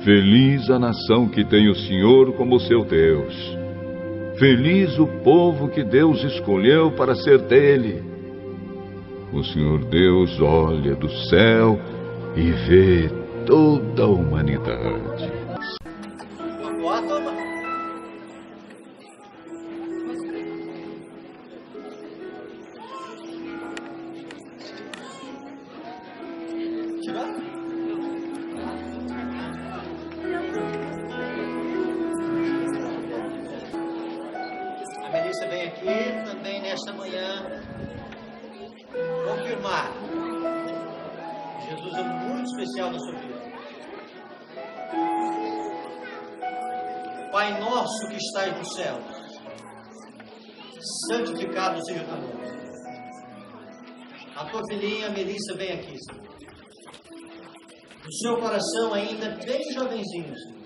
Feliz a nação que tem o Senhor como seu Deus. Feliz o povo que Deus escolheu para ser dele. O Senhor Deus olha do céu e vê toda a humanidade. A Melissa vem aqui também nesta manhã confirmar que Jesus é muito especial na sua vida. Pai nosso que estás no céu, santificado seja o teu nome. A tua filhinha Melissa vem aqui, Senhor. O seu coração ainda bem jovenzinho, Senhor.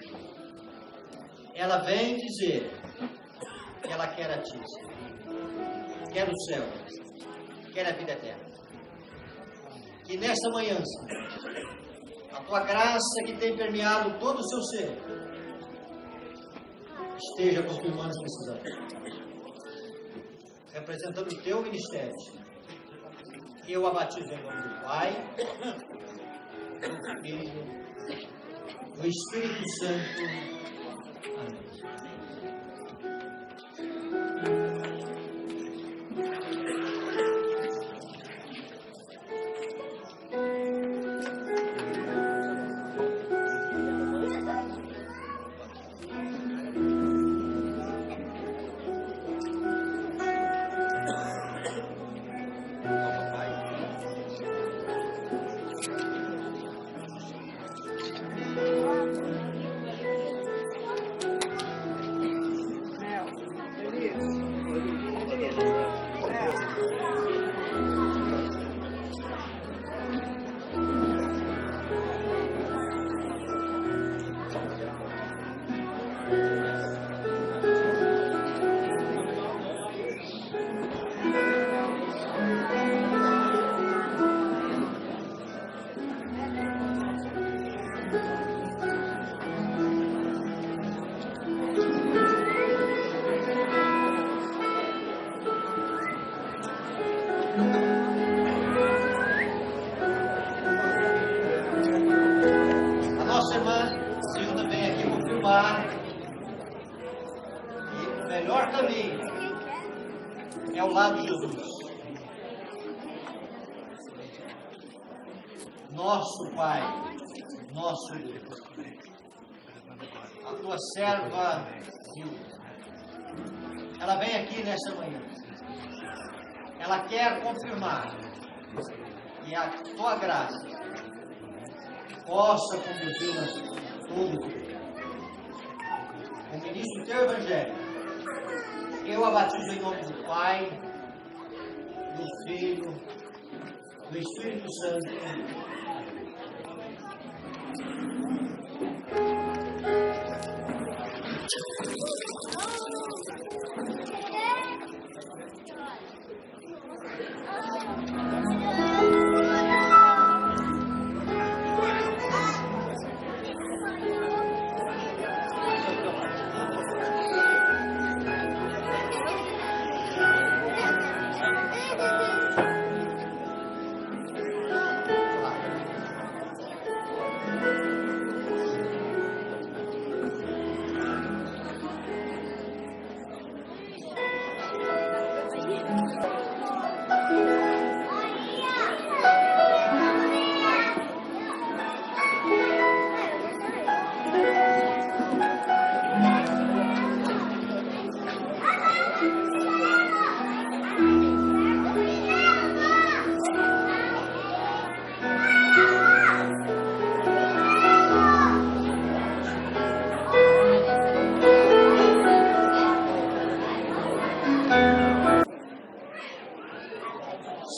Ela vem dizer que ela quer a ti, Senhor. Quer o céu, quer a vida eterna. Que nesta manhã, Senhor, a tua graça que tem permeado todo o seu ser esteja confirmando as necessidades. Representando o teu ministério, eu a batizo em nome do Pai, do Filho, do Espírito Santo. Amém. A nossa irmã Zilda vem aqui confirmar que o melhor caminho é o lado de Jesus. Nosso Pai, nosso Deus. A tua serva Zilda, ela vem aqui nesta manhã. Ela quer confirmar que a tua graça possa conduzi-la todo o tempo. O ministro do teu evangelho, eu a batizo em nome do Pai, do Filho, do Espírito Santo.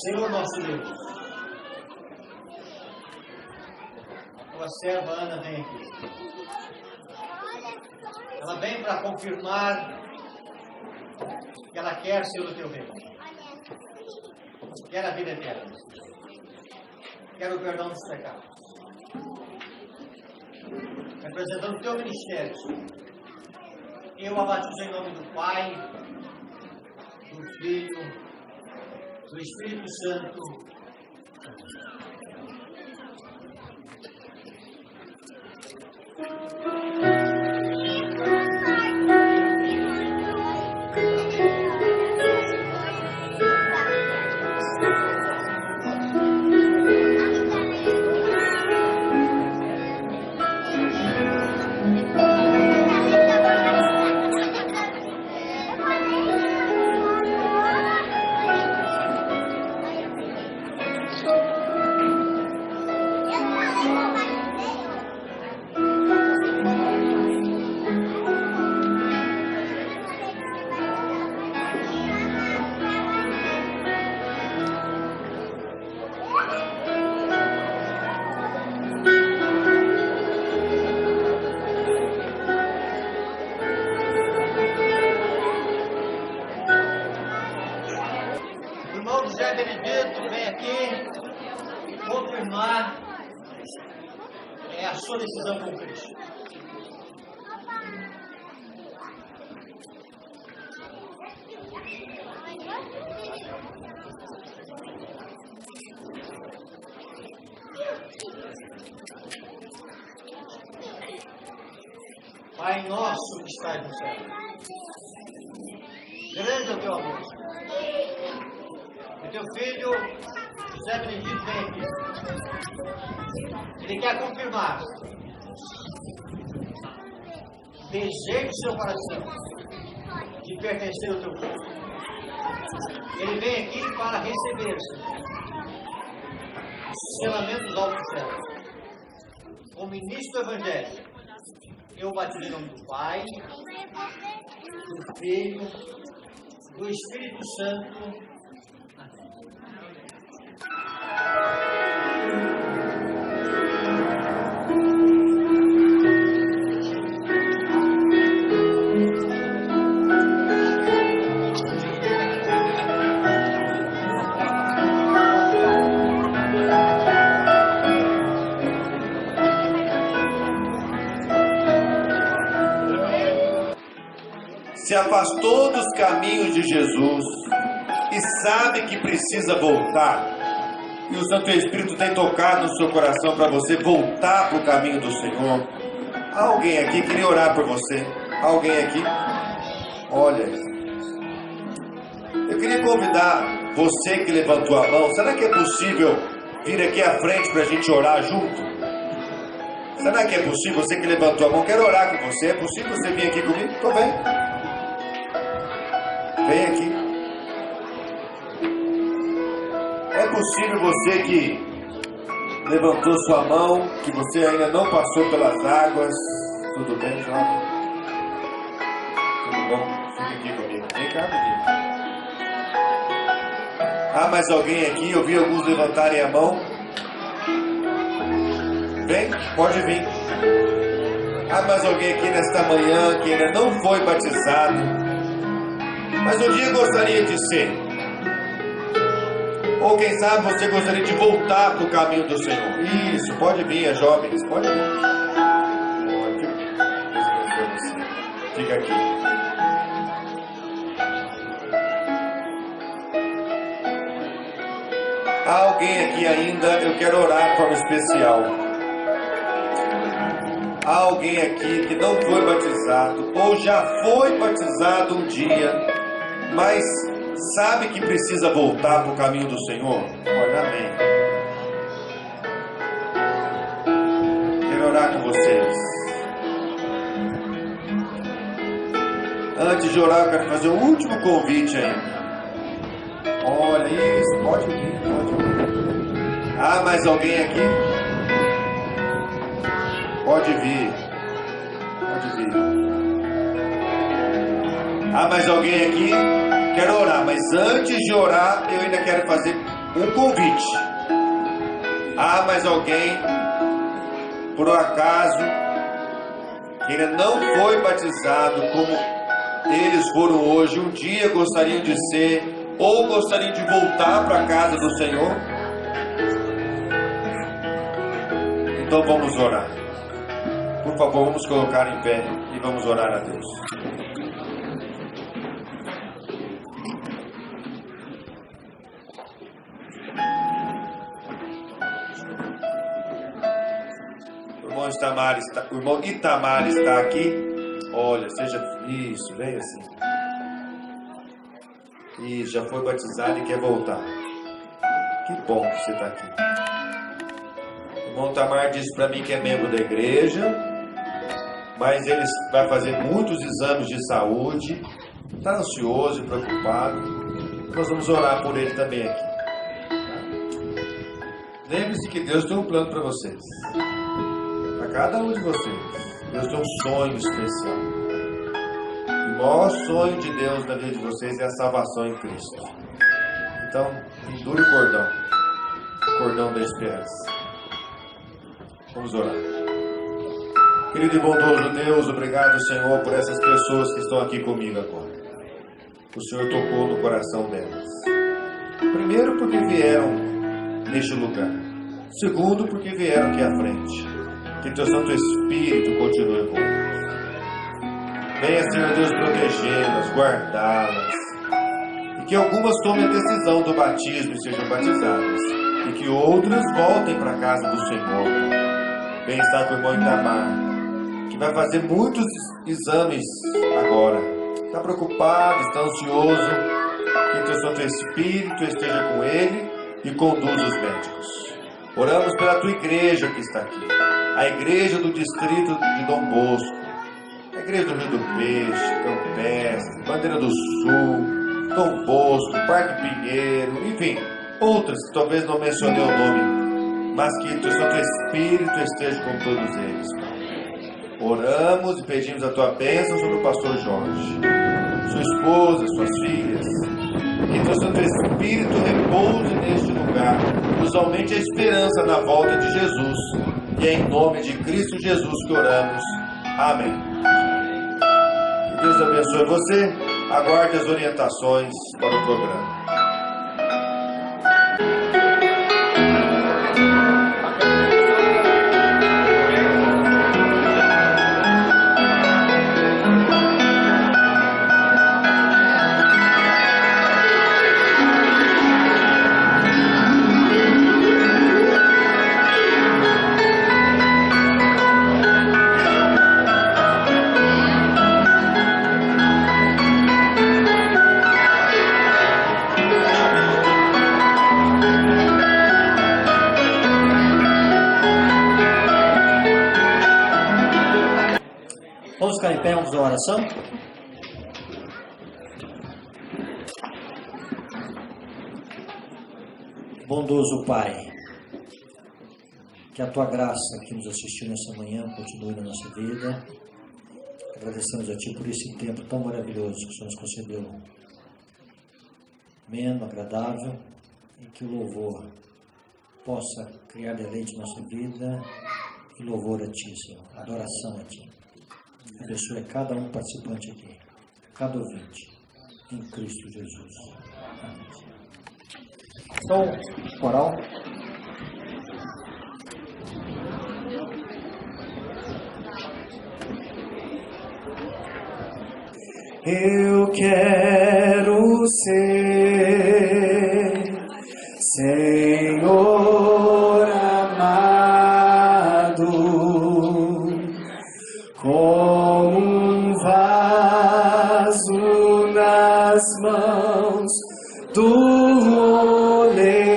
Senhor nosso Deus, a tua serva Ana vem aqui. Ela vem para confirmar que ela quer ser do teu reino. Quer a vida eterna. Quer o perdão dos pecados. Representando o teu ministério, eu a batizo em nome do Pai, do Filho, do Espírito Santo. É a sua decisão com Cristo. Pai nosso que estás no céu, grande é o teu amor. O teu filho José Benedito vem aqui. Ele quer confirmar o desejo do seu coração de pertencer ao teu povo. Ele vem aqui para receber o selamento dos altos céus. Como ministro do Evangelho, eu batizo em nome do Pai, do Filho, do Espírito Santo. Se afastou dos caminhos de Jesus e sabe que precisa voltar, e o Santo Espírito tem tocado no seu coração para você voltar para o caminho do Senhor. Alguém aqui queria orar por você? Alguém aqui? Olha, eu queria convidar você que levantou a mão. Será que é possível vir aqui à frente para a gente orar junto? Será que é possível? Você que levantou a mão, quero orar com você. É possível você vir aqui comigo? Então vem. Vem aqui. É possível você que levantou sua mão, que você ainda não passou pelas águas. Tudo bem, jovem? Tudo bom? Fica aqui comigo. Vem cá, menino. Ah, mais alguém aqui? Eu vi alguns levantarem a mão. Vem, pode vir. Ah, mais alguém aqui nesta manhã que ainda não foi batizado, mas um dia gostaria de ser. Ou quem sabe você gostaria de voltar para o caminho do Senhor. Isso, pode vir, as jovens, pode vir. Fica aqui. Há alguém aqui ainda, eu quero orar de forma especial. Há alguém aqui que não foi batizado, ou já foi batizado um dia, mas sabe que precisa voltar para o caminho do Senhor? Olha, amém. Quero orar com vocês. Antes de orar, eu quero fazer o último convite ainda. Olha isso, pode vir, pode vir. Ah, mais alguém aqui? Pode vir. Pode vir. Ah, mais alguém aqui? Quero orar, mas antes de orar, eu ainda quero fazer um convite. Ah, mais alguém, por um acaso, que ainda não foi batizado como eles foram hoje, um dia gostariam de ser, ou gostariam de voltar para a casa do Senhor? Então vamos orar. Por favor, vamos colocar em pé e vamos orar a Deus. O irmão Itamar está aqui. Olha, seja isso, vem assim. E já foi batizado e quer voltar. Que bom que você está aqui. O irmão Itamar disse para mim que é membro da igreja, mas ele vai fazer muitos exames de saúde, está ansioso e preocupado. Nós vamos orar por ele também aqui. Lembre-se que Deus tem um plano para vocês. Para cada um de vocês. Deus tem um sonho especial. O maior sonho de Deus na vida de vocês é a salvação em Cristo. Então, pendure o cordão da esperança. Vamos orar. Querido e bondoso Deus, obrigado, Senhor, por essas pessoas que estão aqui comigo agora. O Senhor tocou no coração delas. Primeiro, porque vieram neste lugar. Segundo, porque vieram aqui à frente. Que Teu Santo Espírito continue com eles. Venha, Senhor Deus, protegê-las, guardá-las. E que algumas tomem a decisão do batismo e sejam batizadas. E que outras voltem para a casa do Senhor. Venha estar com o irmão Itamar, que vai fazer muitos exames agora. Está preocupado, está ansioso. Que Teu Santo Espírito esteja com ele e conduza os médicos. Oramos pela Tua igreja que está aqui. A igreja do distrito de Dom Bosco. A igreja do Rio do Peixe, Campestre, Bandeira do Sul, Dom Bosco, Parque Pinheiro, enfim, outras que talvez não mencionei o nome, mas que Teu Santo Espírito esteja com todos eles, Pai. Oramos e pedimos a Tua bênção sobre o pastor Jorge, sua esposa, suas filhas. Que Teu Santo Espírito repouse neste lugar, nos aumente a esperança na volta de Jesus. E é em nome de Cristo Jesus que oramos. Amém. Que Deus abençoe você. Aguarde as orientações para o programa. Vamos ficar em pé, vamos à oração. Bondoso Pai, que a Tua graça que nos assistiu nessa manhã continue na nossa vida. Agradecemos a Ti por esse tempo tão maravilhoso que o Senhor nos concedeu. Ameno, agradável, e que o louvor possa criar deleite em nossa vida e louvor a Ti, Senhor, adoração a Ti. Abençoe cada um participante aqui, cada ouvinte, em Cristo Jesus. Amém. Então, coral. Eu quero ser Senhor amado, como um vaso nas mãos do oleiro.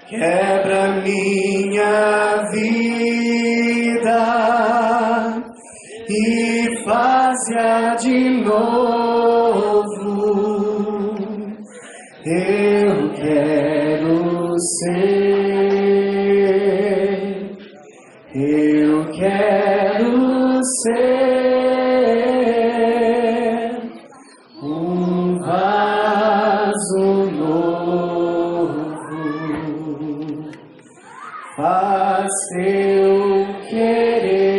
Quebra minha vida e faz-a de novo. Eu quero ser, eu quero ser um vaso novo. Faz teu querer.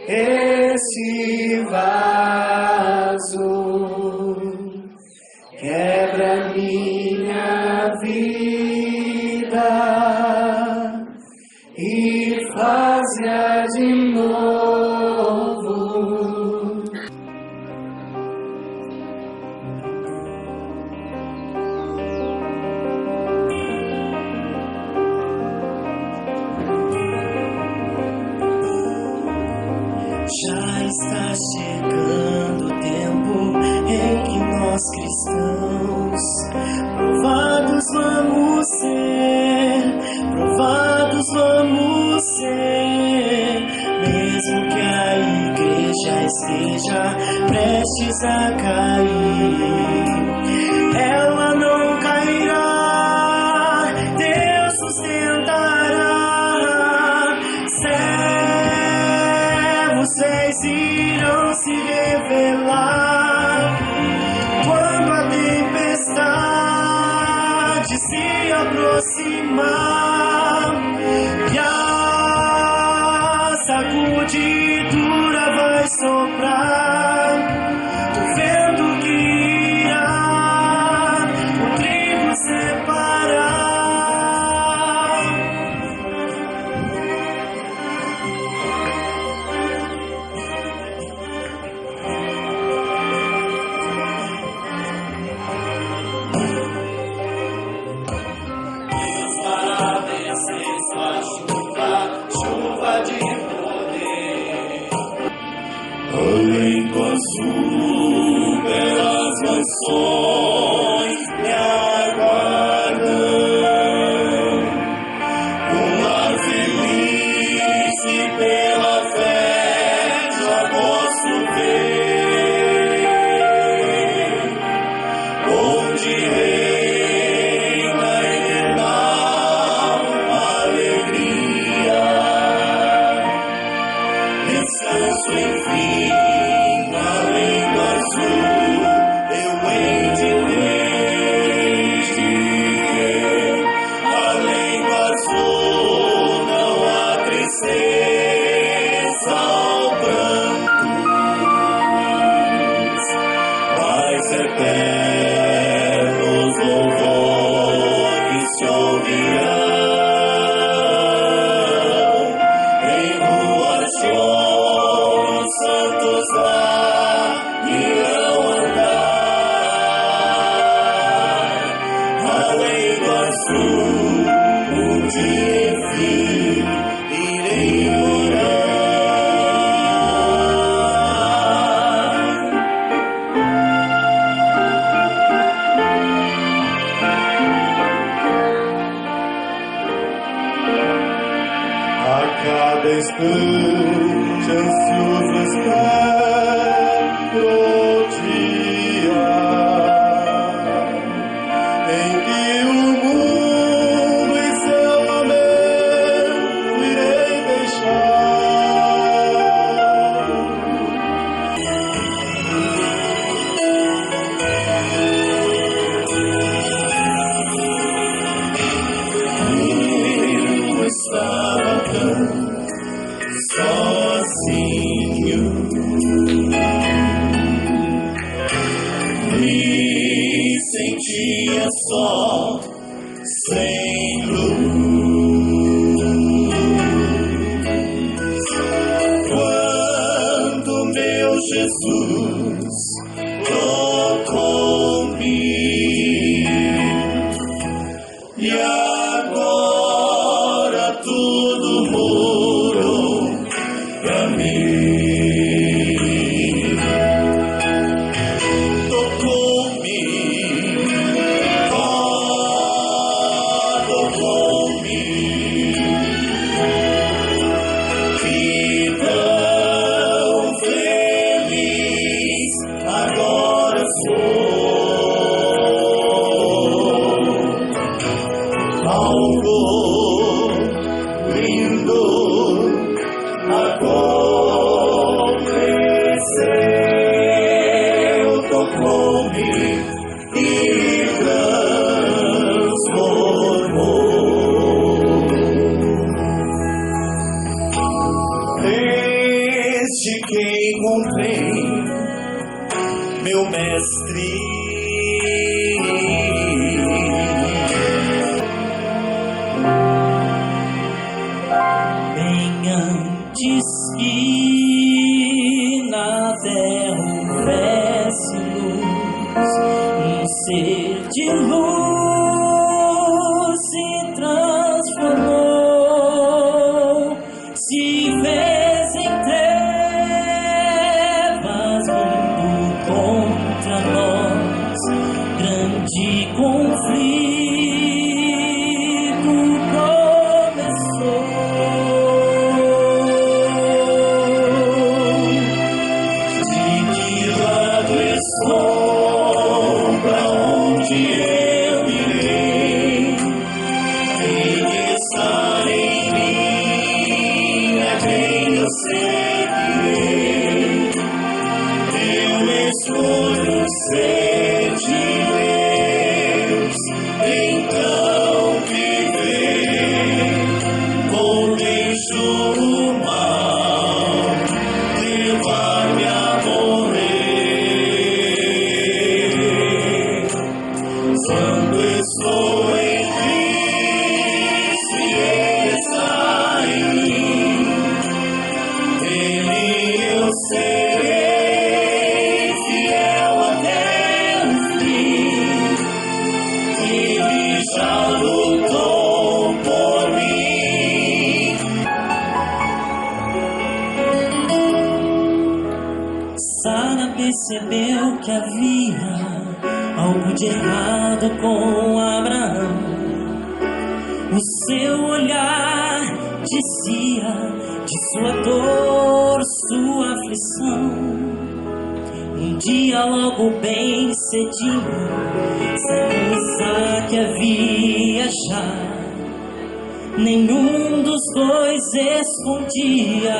esse vaso, quebra minha vida e faz-a de novo. Já está chegando o tempo em que nós cristãos provados vamos ser, mesmo que a igreja esteja prestes a cair, ela não cairá, Deus sustentará. Vocês irão se revelar quando a tempestade se aproximar e a sacudidura vai soprar. O vento que irá o trigo separar. Chuva de poder, além do azul, belas mansões me aguardam. Um lar feliz que pela fé já posso ver, onde reina eternal alegria. Descanso enfim, além do azul, eu hei de ver. Além do azul não há tristeza ou prantos, mas eternos louvores se ouvirão. Santos lá irão andar, além do azul, um dia enfim irei morar. A cada instante ansioso espero o dia em que o mundo em seu lamento irei deixar. Eu estava tão sozinho, me sentia só, sem luz, quando meu Jesus tocou-me e agora tudo mudou pra mim. Tocou-me, tocou-me, que tão feliz agora sou. Algo lindo agora finalmente que encontrei meu mestre. Bem antes que na terra houvesse luz, um ser de luz se transformou, se fez em trevas, vindo contra nós, grande conflito começou. De que lado estou, pra onde eu irei? Quem está em mim é quem eu seguirei. Eu escolho ser de Deus, então viver. Vou deixar o mal levar-me a morrer. Quando estou em Cristo e Ele está em mim, dele eu serei fiel até o fim. Ele já lutou por mim. Sara percebeu que havia algo de errado com Abraão. O seu olhar dizia de sua dor, sua aflição. Um dia logo bem cedinho, sem pensar que havia já, nenhum dos dois escondia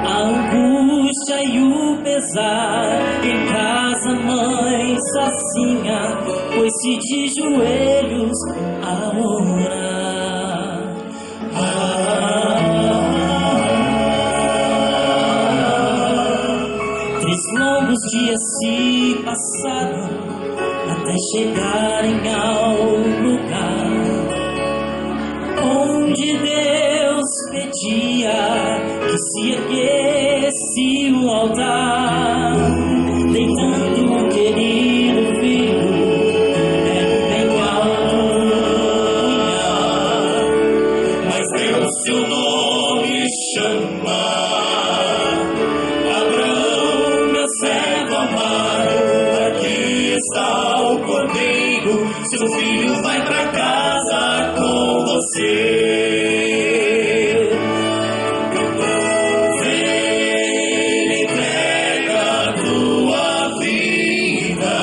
a angústia e o pesar. Em casa, mãe sozinha, pôs-se de joelhos a orar. Três longos dias se passaram até chegarem ao lugar onde Deus pedia que se erguesse o altar, deitando o querido filho bem alto no punhal. Mas Deus seu nome chamar: Abraão, meu servo amado, aqui está o cordeiro, seu filho vai pra casa com você. Vem, entrega a tua vida.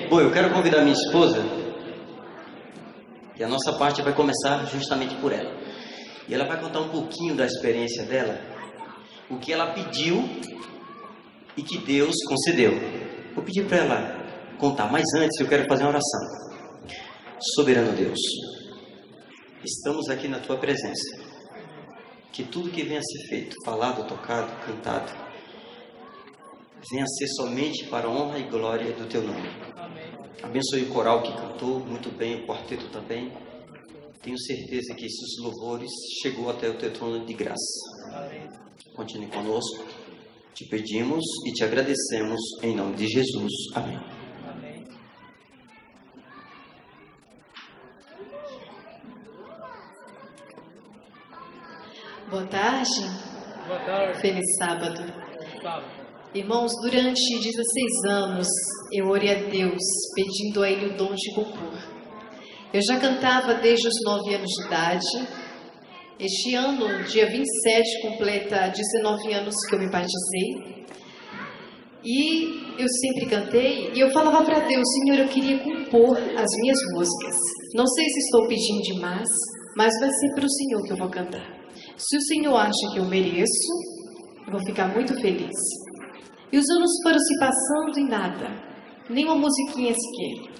Bom, eu quero convidar minha esposa, e a nossa parte vai começar justamente por ela. E ela vai contar um pouquinho da experiência dela, o que ela pediu e que Deus concedeu. Vou pedir para ela contar, mas antes eu quero fazer uma oração. Soberano Deus, estamos aqui na Tua presença. Que tudo que venha a ser feito, falado, tocado, cantado, venha a ser somente para a honra e glória do Teu nome. Abençoe o coral que cantou muito bem, o quarteto também. Tenho certeza que esses louvores chegou até o Teu trono de graça. Continue conosco. Te pedimos e te agradecemos em nome de Jesus. Amém. Boa tarde. Boa tarde. Feliz sábado. Sábado. Irmãos, durante 16 anos eu orei a Deus pedindo a Ele o dom de compor. Eu já cantava desde os 9 anos de idade. Este ano, dia 27, completa 19 anos que eu me batizei. E eu sempre cantei e eu falava para Deus: Senhor, eu queria compor as minhas músicas. Não sei se estou pedindo demais, mas vai ser para o Senhor que eu vou cantar. Se o Senhor acha que eu mereço, eu vou ficar muito feliz. E os anos foram se passando e nada, nem uma musiquinha sequer.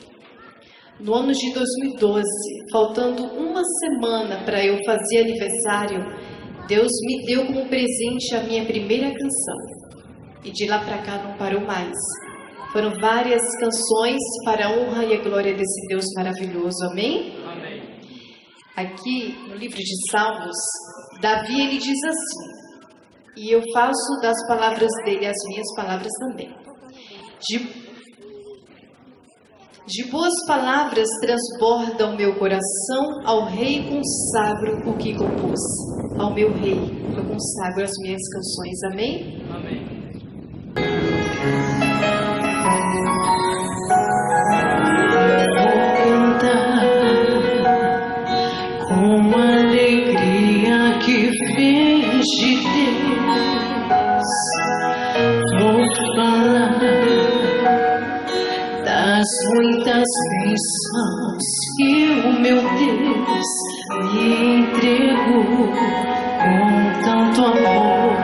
No ano de 2012, faltando uma semana para eu fazer aniversário, Deus me deu como presente a minha primeira canção. E de lá para cá não parou mais. Foram várias canções para a honra e a glória desse Deus maravilhoso. Amém? Amém. Aqui no livro de Salmos, Davi ele diz assim, e eu faço das palavras dele as minhas palavras também. De boas palavras transborda o meu coração, ao rei consagro o que compôs. Ao meu rei eu consagro as minhas canções. Amém? Amém. Com alegria que vem de Deus, vou falar das muitas bênçãos que o meu Deus me entregou com tanto amor.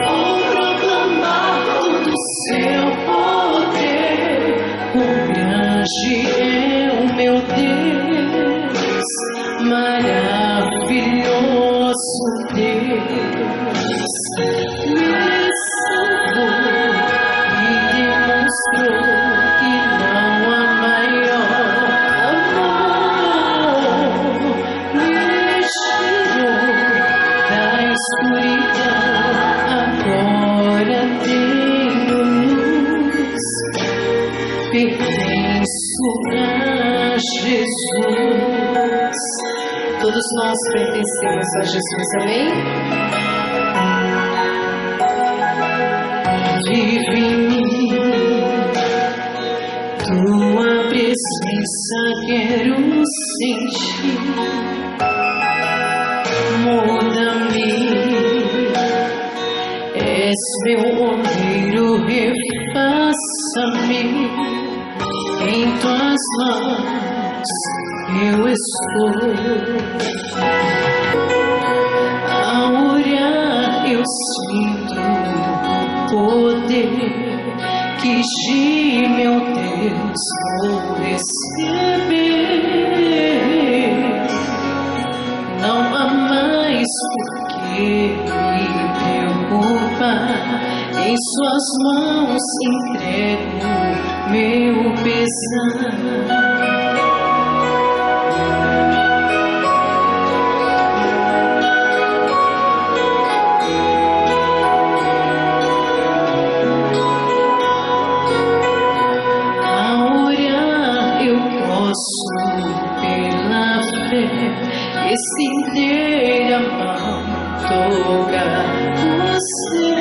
Vou proclamar todo o seu poder, quão grande é o meu Deus, maravilhoso Deus, me salvou e demonstrou que não há maior amor, me tirou da escuridão, agora tenho luz, pertenço a Jesus. Todos nós pertencemos a Jesus, amém? Vive em mim, tua presença quero sentir. Muda-me, és meu olheiro, refaça-me. Em tuas mãos eu estou. Ao orar eu sinto o poder que de meu Deus vou receber. Não há mais por que me preocupar, em suas mãos entrego meu pesar. Ao orar eu posso pela fé estender a mão, tocar você.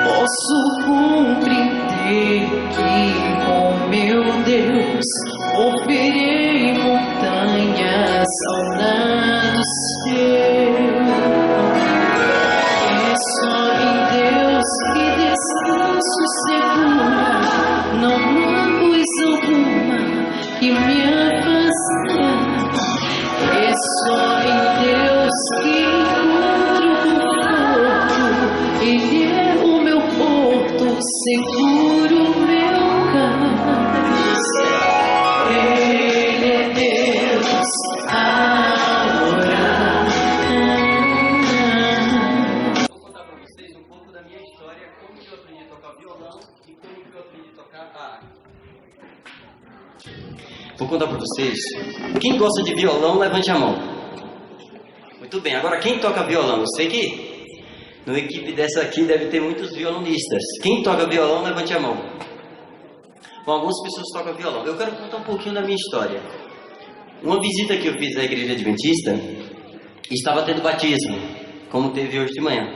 Posso compreender que com meu Deus moverei montanhas ao lado seu. É só em Deus que descanso seguro, não há coisa alguma que me afastar. É só em Deus que encontro conforto, Ele é o meu porto seguro, meu cais. Ele é Deus a orar. Vou contar para vocês um pouco da minha história, como que eu aprendi a tocar violão e como que eu aprendi a tocar harpa. Vou contar para vocês. Quem gosta de violão, levante a mão. Muito bem, agora quem toca violão? Eu sei que numa equipe dessa aqui deve ter muitos violonistas. Quem toca violão, levante a mão. Bom, algumas pessoas tocam violão. Eu quero contar um pouquinho da minha história. Uma visita que eu fiz à igreja adventista, estava tendo batismo, como teve hoje de manhã.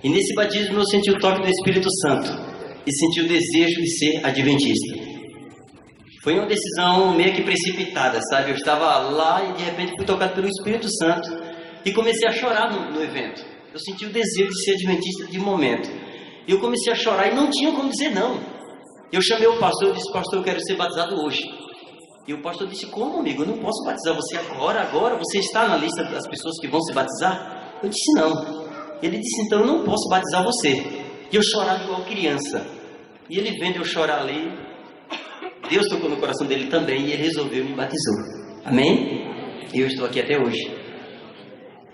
E nesse batismo eu senti o toque do Espírito Santo e senti o desejo de ser adventista. Foi uma decisão meio que precipitada, sabe? Eu estava lá e de repente fui tocado pelo Espírito Santo e comecei a chorar no evento. Eu senti o desejo de ser adventista de momento. E eu comecei a chorar e não tinha como dizer não. Eu chamei o pastor e disse: pastor, eu quero ser batizado hoje. E o pastor disse: como, amigo? Eu não posso batizar você agora? Você está na lista das pessoas que vão se batizar? Eu disse: não. Ele disse: então eu não posso batizar você. E eu chorava igual criança. E ele vendo eu chorar ali, Deus tocou no coração dele também e ele resolveu e me batizou. Amém? E eu estou aqui até hoje.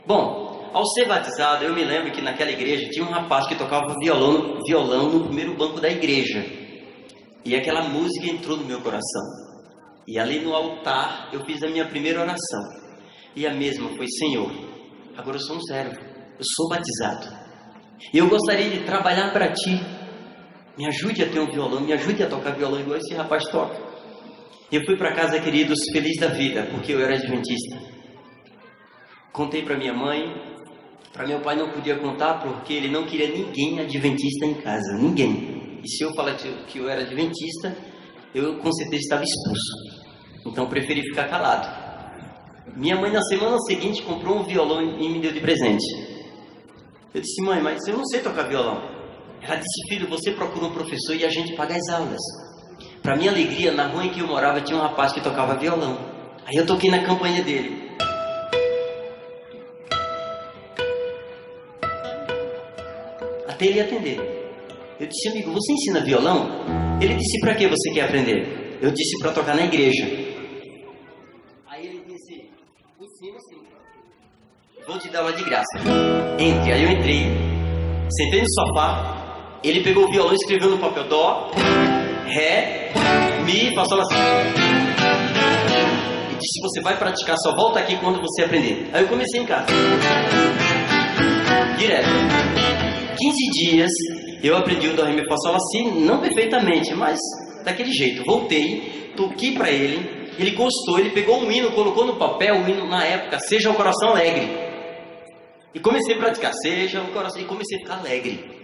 Bom, ao ser batizado, eu me lembro que naquela igreja tinha um rapaz que tocava violão no primeiro banco da igreja. E aquela música entrou no meu coração. E ali no altar eu fiz a minha primeira oração. E a mesma foi: Senhor, agora eu sou um servo, eu sou batizado. E eu gostaria de trabalhar para Ti. Me ajude a ter um violão, me ajude a tocar violão igual esse rapaz toca. E eu fui para casa, queridos, feliz da vida, porque eu era adventista. Contei para minha mãe, para meu pai não podia contar, porque ele não queria ninguém adventista em casa, ninguém. E se eu falar que eu era adventista, eu com certeza estava expulso. Então preferi ficar calado. Minha mãe na semana seguinte comprou um violão e me deu de presente. Eu disse: mãe, mas eu não sei tocar violão. Ela disse: filho, você procura um professor e a gente paga as aulas. Para minha alegria, na rua em que eu morava tinha um rapaz que tocava violão. Aí eu toquei na campanha dele. Até ele atender. Eu disse: amigo, você ensina violão? Ele disse: para que você quer aprender? Eu disse: para tocar na igreja. Aí ele disse: ensina sim. Vou te dar aula de graça. Entre. Aí eu entrei, sentei no sofá. Ele pegou o violão e escreveu no papel: dó, ré, mi, fá, sol, lá, si. E disse: você vai praticar, só volta aqui quando você aprender. Aí eu comecei em casa, direto. 15 dias eu aprendi o dó, ré, mi, fá, sol, lá, si, não perfeitamente, mas daquele jeito. Voltei, toquei para ele, ele gostou, ele pegou um hino, colocou no papel o hino na época: Seja o Coração Alegre. E comecei a praticar: Seja o Coração, e comecei a ficar alegre.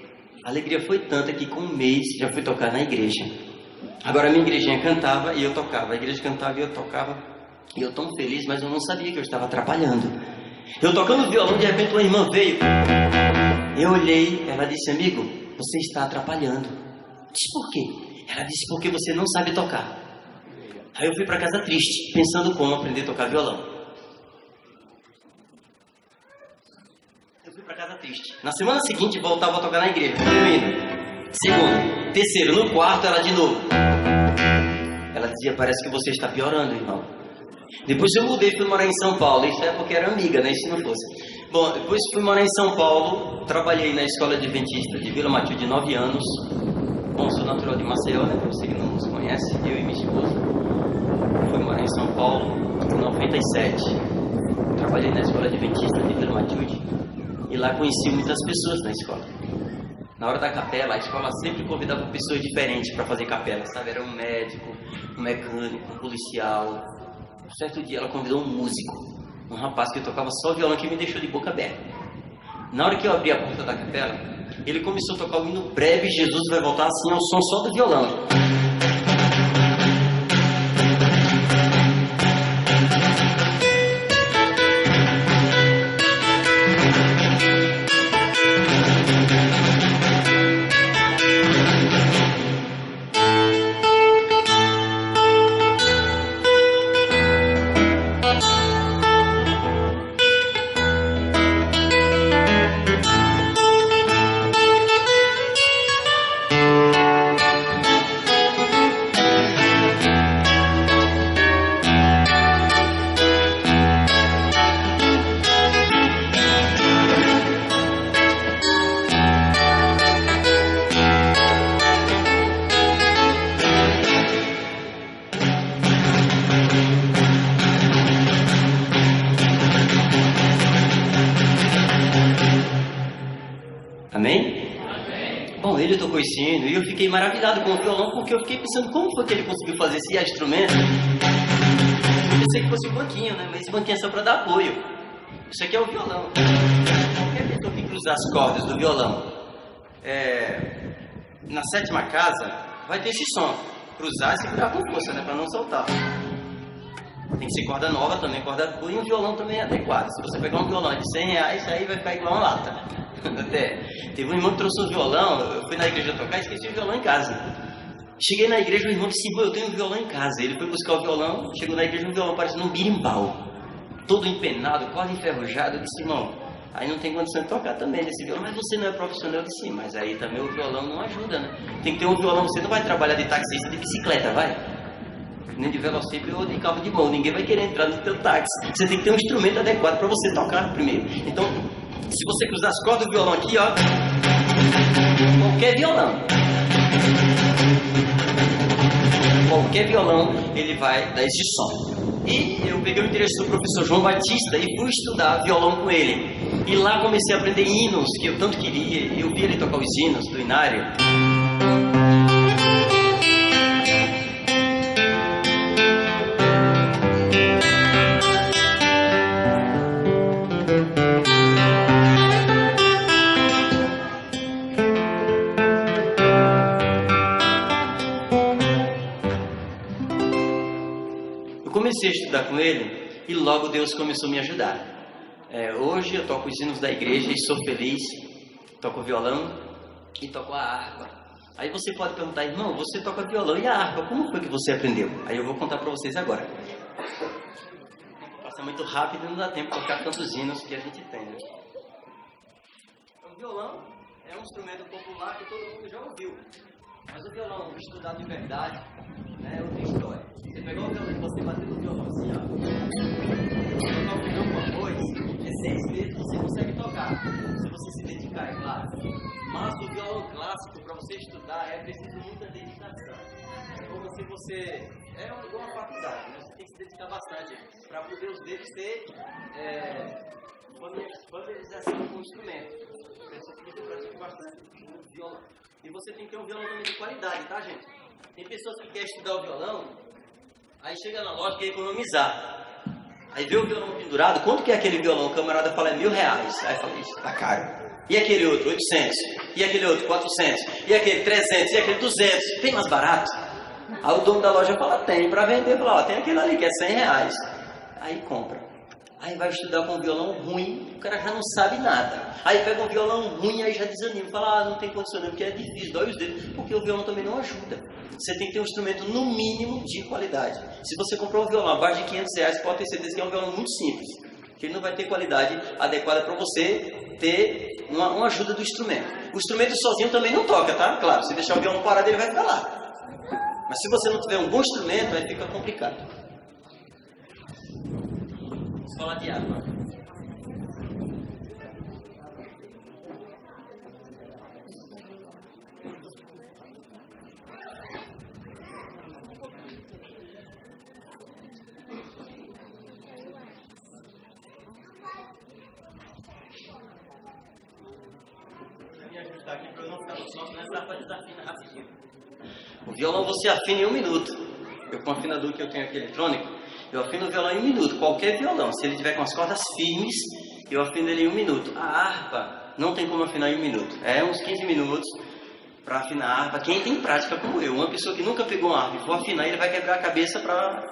A alegria foi tanta que com um mês já fui tocar na igreja. Agora a minha igrejinha cantava e eu tocava, a igreja cantava e eu tocava. E eu tão feliz, mas eu não sabia que eu estava atrapalhando. Eu tocando violão, de repente uma irmã veio. Eu olhei, ela disse: amigo, você está atrapalhando. Eu disse: por quê? Ela disse: porque você não sabe tocar. Aí eu fui para casa triste, pensando como aprender a tocar violão. Eu fui para casa triste. Na semana seguinte voltava a tocar na igreja. Segundo, terceiro, no quarto ela de novo. Ela dizia: parece que você está piorando, irmão. Depois eu mudei, fui morar em São Paulo. Isso é porque era amiga, né? Se não fosse. Bom, depois fui morar em São Paulo. Trabalhei na escola adventista de Vila Matilde 9 anos. Bom, sou natural de Maceió, né? Para você que não nos conhece, eu e minha esposa. Fui morar em São Paulo em 97. Trabalhei na escola adventista de Vila Matilde. E lá conheci muitas pessoas na escola. Na hora da capela, a escola sempre convidava pessoas diferentes para fazer capela, sabe? Era um médico, um mecânico, um policial. Um certo dia ela convidou um músico, um rapaz que tocava só violão, que me deixou de boca aberta. Na hora que eu abri a porta da capela, ele começou a tocar o hino breve: Jesus vai voltar, assim, ao som só do violão. Amém? Amém? Bom, ele tocou esse hino e eu fiquei maravilhado com o violão, porque eu fiquei pensando: como foi que ele conseguiu fazer esse instrumento? Eu pensei que fosse um banquinho, né? Mas esse banquinho é só para dar apoio. Isso aqui é o violão. Qualquer pessoa que cruzar as cordas do violão na sétima casa vai ter esse som. Cruzar e segurar com força, né? Para não soltar. Tem que ser corda nova também, corda boa, e um violão também adequado. Se você pegar um violão de R$100, aí vai ficar igual uma lata. Até teve um irmão que trouxe um violão. Eu fui na igreja tocar e esqueci o violão em casa. Cheguei na igreja, o irmão disse: eu tenho um violão em casa. Ele foi buscar o violão, chegou na igreja, um violão parecendo um birimbau, todo empenado, corda enferrujada. Eu disse: irmão, aí não tem condição de tocar também nesse violão. Mas você não é profissional? Eu disse: sim, mas aí também o violão não ajuda, né? Tem que ter um violão. Você não vai trabalhar de taxista de bicicleta, vai? nem de velocípede ou de carro de mão. Ninguém vai querer entrar no teu táxi. Você tem que ter um instrumento adequado para você tocar primeiro. Então, se você cruzar as cordas do violão aqui, ó, qualquer violão, ele vai dar esse som. E eu peguei o interesse do professor João Batista e fui estudar violão com ele. E lá comecei a aprender hinos que eu tanto queria. Eu vi ele tocar os hinos do Inário. Comecei a estudar com ele e logo Deus começou a me ajudar. Hoje eu toco os hinos da igreja e sou feliz, toco violão e toco a harpa. Aí você pode perguntar, irmão, você toca violão e a harpa, como foi que você aprendeu? Aí eu vou contar para vocês agora. Passa muito rápido e não dá tempo de tocar tantos hinos que a gente tem, né? O violão é um instrumento popular que todo mundo já ouviu. Mas o violão, estudado de verdade, é outra história. Você pegar o violão e você bater no violão assim, ó. Tocar o violão com arroz, 6 vezes você consegue tocar. Se você se dedicar, é claro. Mas o violão clássico, para você estudar, é preciso muita dedicação. É como se você... É igual uma faculdade, né? Você tem que se dedicar bastante para poder os dedos ter familiarização com o instrumento. Pessoas que praticam bastante o violão. E você tem que ter um violão também de qualidade, tá, gente? Tem pessoas que querem estudar o violão, aí chega na loja e quer economizar. Aí vê o violão pendurado, quanto que é aquele violão? O camarada fala, é R$1.000. Aí fala, isso tá caro. E aquele outro, 800. E aquele outro, 400. E aquele 300. E aquele 200. Tem mais barato? Aí o dono da loja fala, tem. Pra vender, fala, ó, tem aquele ali que é R$100. Aí compra. Aí vai estudar com um violão ruim, o cara já não sabe nada. Aí pega um violão ruim, aí já desanima. Fala, não tem condição não, porque é difícil, dói os dedos. Porque o violão também não ajuda. Você tem que ter um instrumento, no mínimo, de qualidade. Se você comprou um violão abaixo de R$500, pode ter certeza que é um violão muito simples. Que ele não vai ter qualidade adequada para você ter uma ajuda do instrumento. O instrumento sozinho também não toca, tá? Claro, se deixar o violão parado, ele vai ficar lá. Mas se você não tiver um bom instrumento, aí fica complicado. Escola de harpa. Me ajudar aqui para eu não ficar no som, senão essa harpa desafina rapidinho. O violão você afina em 1 minuto. Eu com o afinador que eu tenho aqui eletrônico, eu afino o violão em 1 minuto, qualquer violão. Se ele tiver com as cordas firmes, eu afino ele em 1 minuto. A harpa não tem como afinar em 1 minuto. É uns 15 minutos para afinar a harpa. Quem tem prática como eu, uma pessoa que nunca pegou uma harpa e for afinar, ele vai quebrar a cabeça para...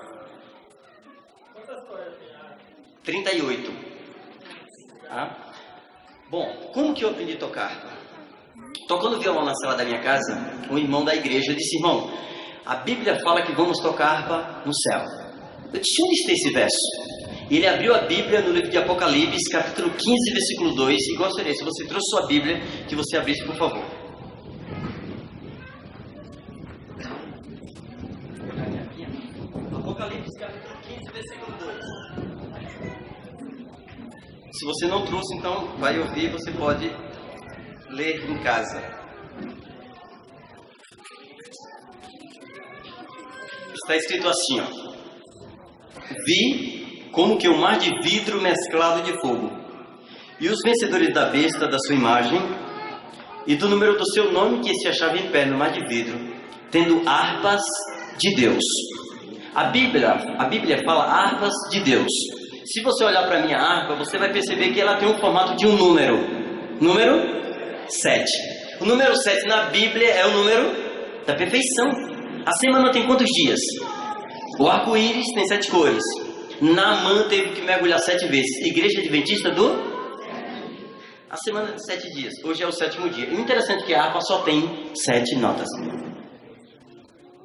Quantas cordas tem a harpa? 38. Tá? Bom, como que eu aprendi a tocar harpa? Tocando violão na sala da minha casa, um irmão da igreja disse, irmão, a Bíblia fala que vamos tocar harpa no céu. Eu disse, onde está esse verso? E ele abriu a Bíblia no livro de Apocalipse, capítulo 15, versículo 2, e gostaria, se você trouxe sua Bíblia, que você abrisse, por favor. Apocalipse, capítulo 15, versículo 2. Se você não trouxe, então, vai ouvir, você pode ler em casa. Está escrito assim, ó. Vi como que um mar de vidro mesclado de fogo, e os vencedores da besta, da sua imagem, e do número do seu nome que se achava em pé no mar de vidro, tendo harpas de Deus. A Bíblia fala harpas de Deus. Se você olhar para a minha harpa, você vai perceber que ela tem um formato de um número. Número 7. O número 7 na Bíblia é o número da perfeição. A semana tem quantos dias? O arco-íris tem 7 cores. Naamã teve que mergulhar 7 vezes. Igreja Adventista do... A semana tem 7 dias. Hoje é o 7º dia. E o interessante é que a harpa só tem 7 notas.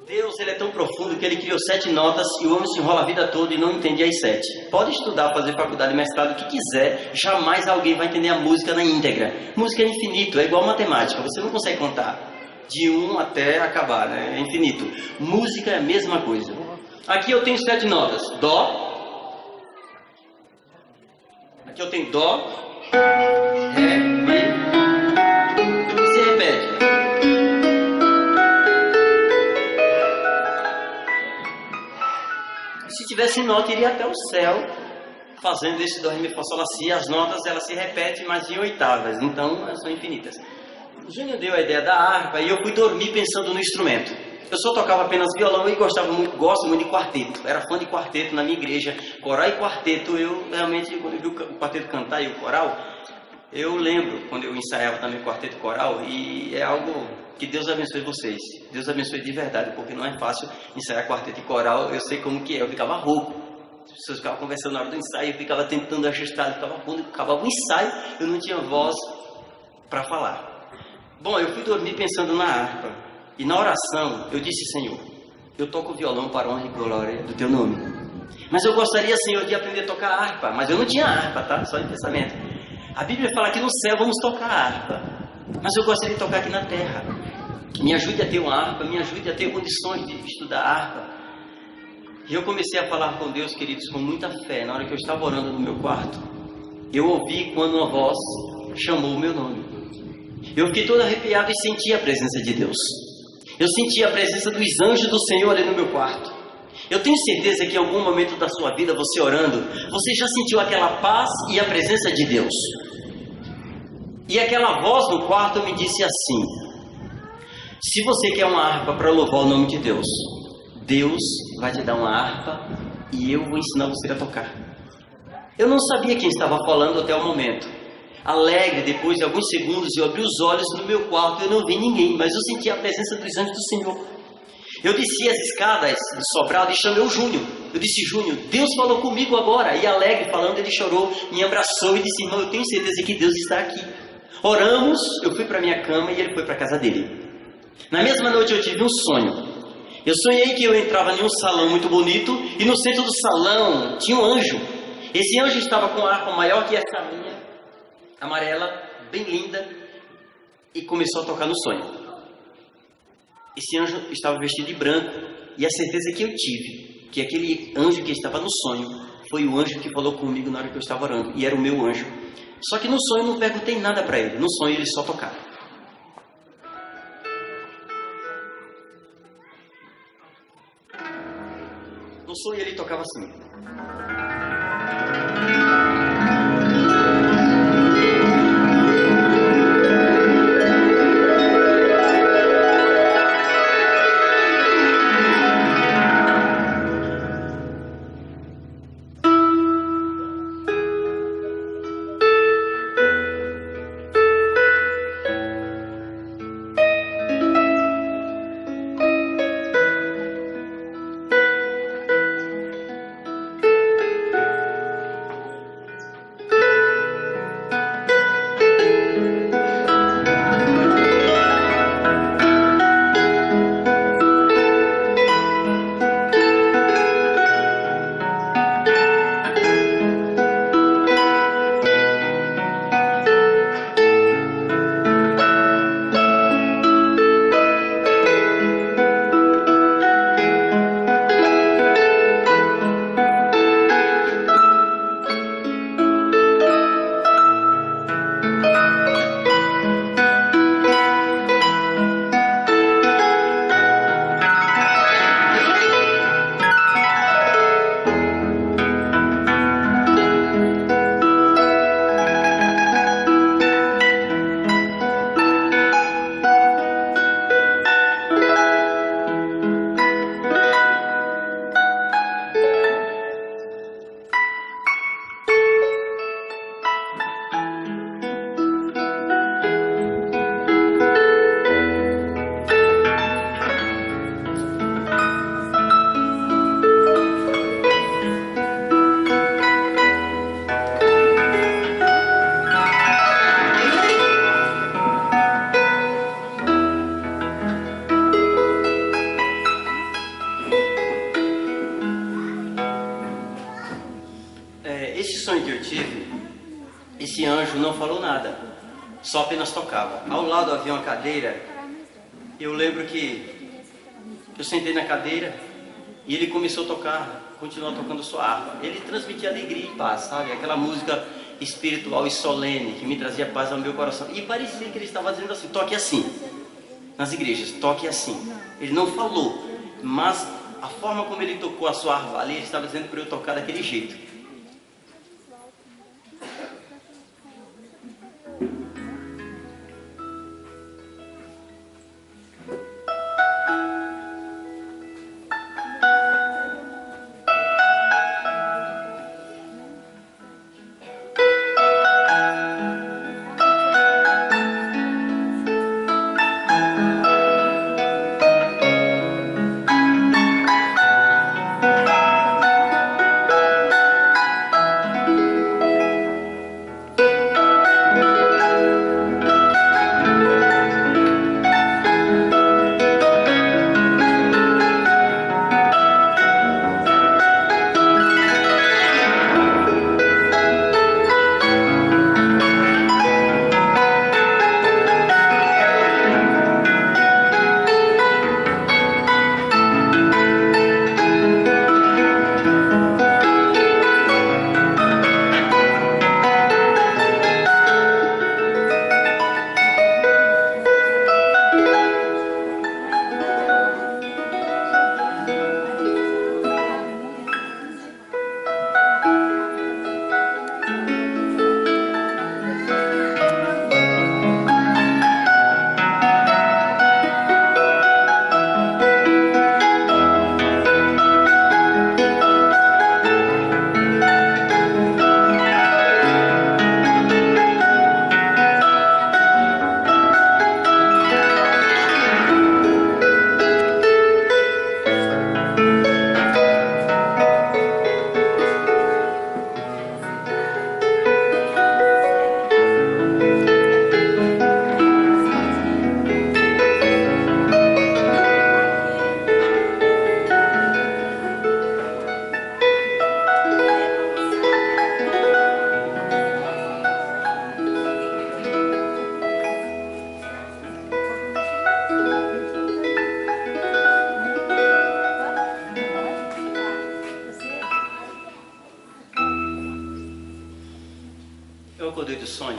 Deus, ele é tão profundo que ele criou 7 notas e o homem se enrola a vida toda e não entende as 7. Pode estudar, fazer faculdade, mestrado, o que quiser, jamais alguém vai entender a música na íntegra. Música é infinito, é igual matemática, você não consegue contar de 1 até acabar, né? É infinito. Música é a mesma coisa. Aqui eu tenho 7 notas. Dó. Aqui eu tenho Dó, Ré, Mi. Se repete. Se tivesse nota, iria até o céu, fazendo esse Dó, Ré, Mi, Fá, Sol, Lá, Si. As notas, elas se repetem, mas em oitavas, então elas são infinitas. O Júnior deu a ideia da harpa e eu fui dormir pensando no instrumento. Eu só tocava apenas violão e gosto muito de quarteto. Era fã de quarteto na minha igreja. Coral e quarteto, eu realmente, quando eu vi o quarteto cantar e o coral, eu lembro quando eu ensaiava também quarteto e coral, e é algo que Deus abençoe vocês. Deus abençoe de verdade, porque não é fácil ensaiar quarteto e coral. Eu sei como que é, eu ficava rouco. As pessoas ficavam conversando na hora do ensaio, eu ficava tentando ajustar, quando acabava o ensaio, eu não tinha voz para falar. Bom, eu fui dormir pensando na harpa, e na oração eu disse: Senhor, eu toco violão para a honra e glória do Teu nome, mas eu gostaria, Senhor, de aprender a tocar harpa, mas eu não tinha harpa, tá? Só em pensamento. A Bíblia fala que no céu vamos tocar harpa, mas eu gostaria de tocar aqui na terra. Me ajude a ter uma harpa, me ajude a ter condições de estudar harpa. E eu comecei a falar com Deus, queridos, com muita fé. Na hora que eu estava orando no meu quarto, eu ouvi quando uma voz chamou o meu nome. Eu fiquei todo arrepiado e senti a presença de Deus. Eu senti a presença dos anjos do Senhor ali no meu quarto. Eu tenho certeza que em algum momento da sua vida, você orando, você já sentiu aquela paz e a presença de Deus. E aquela voz no quarto me disse assim: se você quer uma harpa para louvar o nome de Deus, Deus vai te dar uma harpa e eu vou ensinar você a tocar. Eu não sabia quem estava falando até o momento. Alegre, depois de alguns segundos, eu abri os olhos no meu quarto e eu não vi ninguém, mas eu senti a presença dos anjos do Senhor. Eu desci as escadas do sobrado e chamei o Júnior. Eu disse: Júnior, Deus falou comigo agora. E alegre, falando, ele chorou, me abraçou e disse: irmão, eu tenho certeza que Deus está aqui. Oramos, eu fui para minha cama e ele foi para a casa dele. Na mesma noite eu tive um sonho. Eu sonhei que eu entrava em um salão muito bonito e no centro do salão tinha um anjo. Esse anjo estava com uma harpa maior que essa minha, amarela, bem linda, e começou a tocar no sonho. Esse anjo estava vestido de branco, e a certeza que eu tive, que aquele anjo que estava no sonho, foi o anjo que falou comigo na hora que eu estava orando, e era o meu anjo. Só que no sonho eu não perguntei nada para ele, no sonho ele só tocava. No sonho ele tocava assim. Esse anjo não falou nada, só apenas tocava. Ao lado havia uma cadeira. Eu lembro que eu sentei na cadeira E ele começou a tocar, continuou tocando sua harpa. Ele transmitia alegria e paz, sabe? Aquela música espiritual e solene que me trazia paz ao meu coração. E parecia que ele estava dizendo assim: toque assim. Nas igrejas, toque assim. Ele não falou, mas a forma como ele tocou a sua harpa ali, ele estava dizendo para eu tocar daquele jeito. acordei do sonho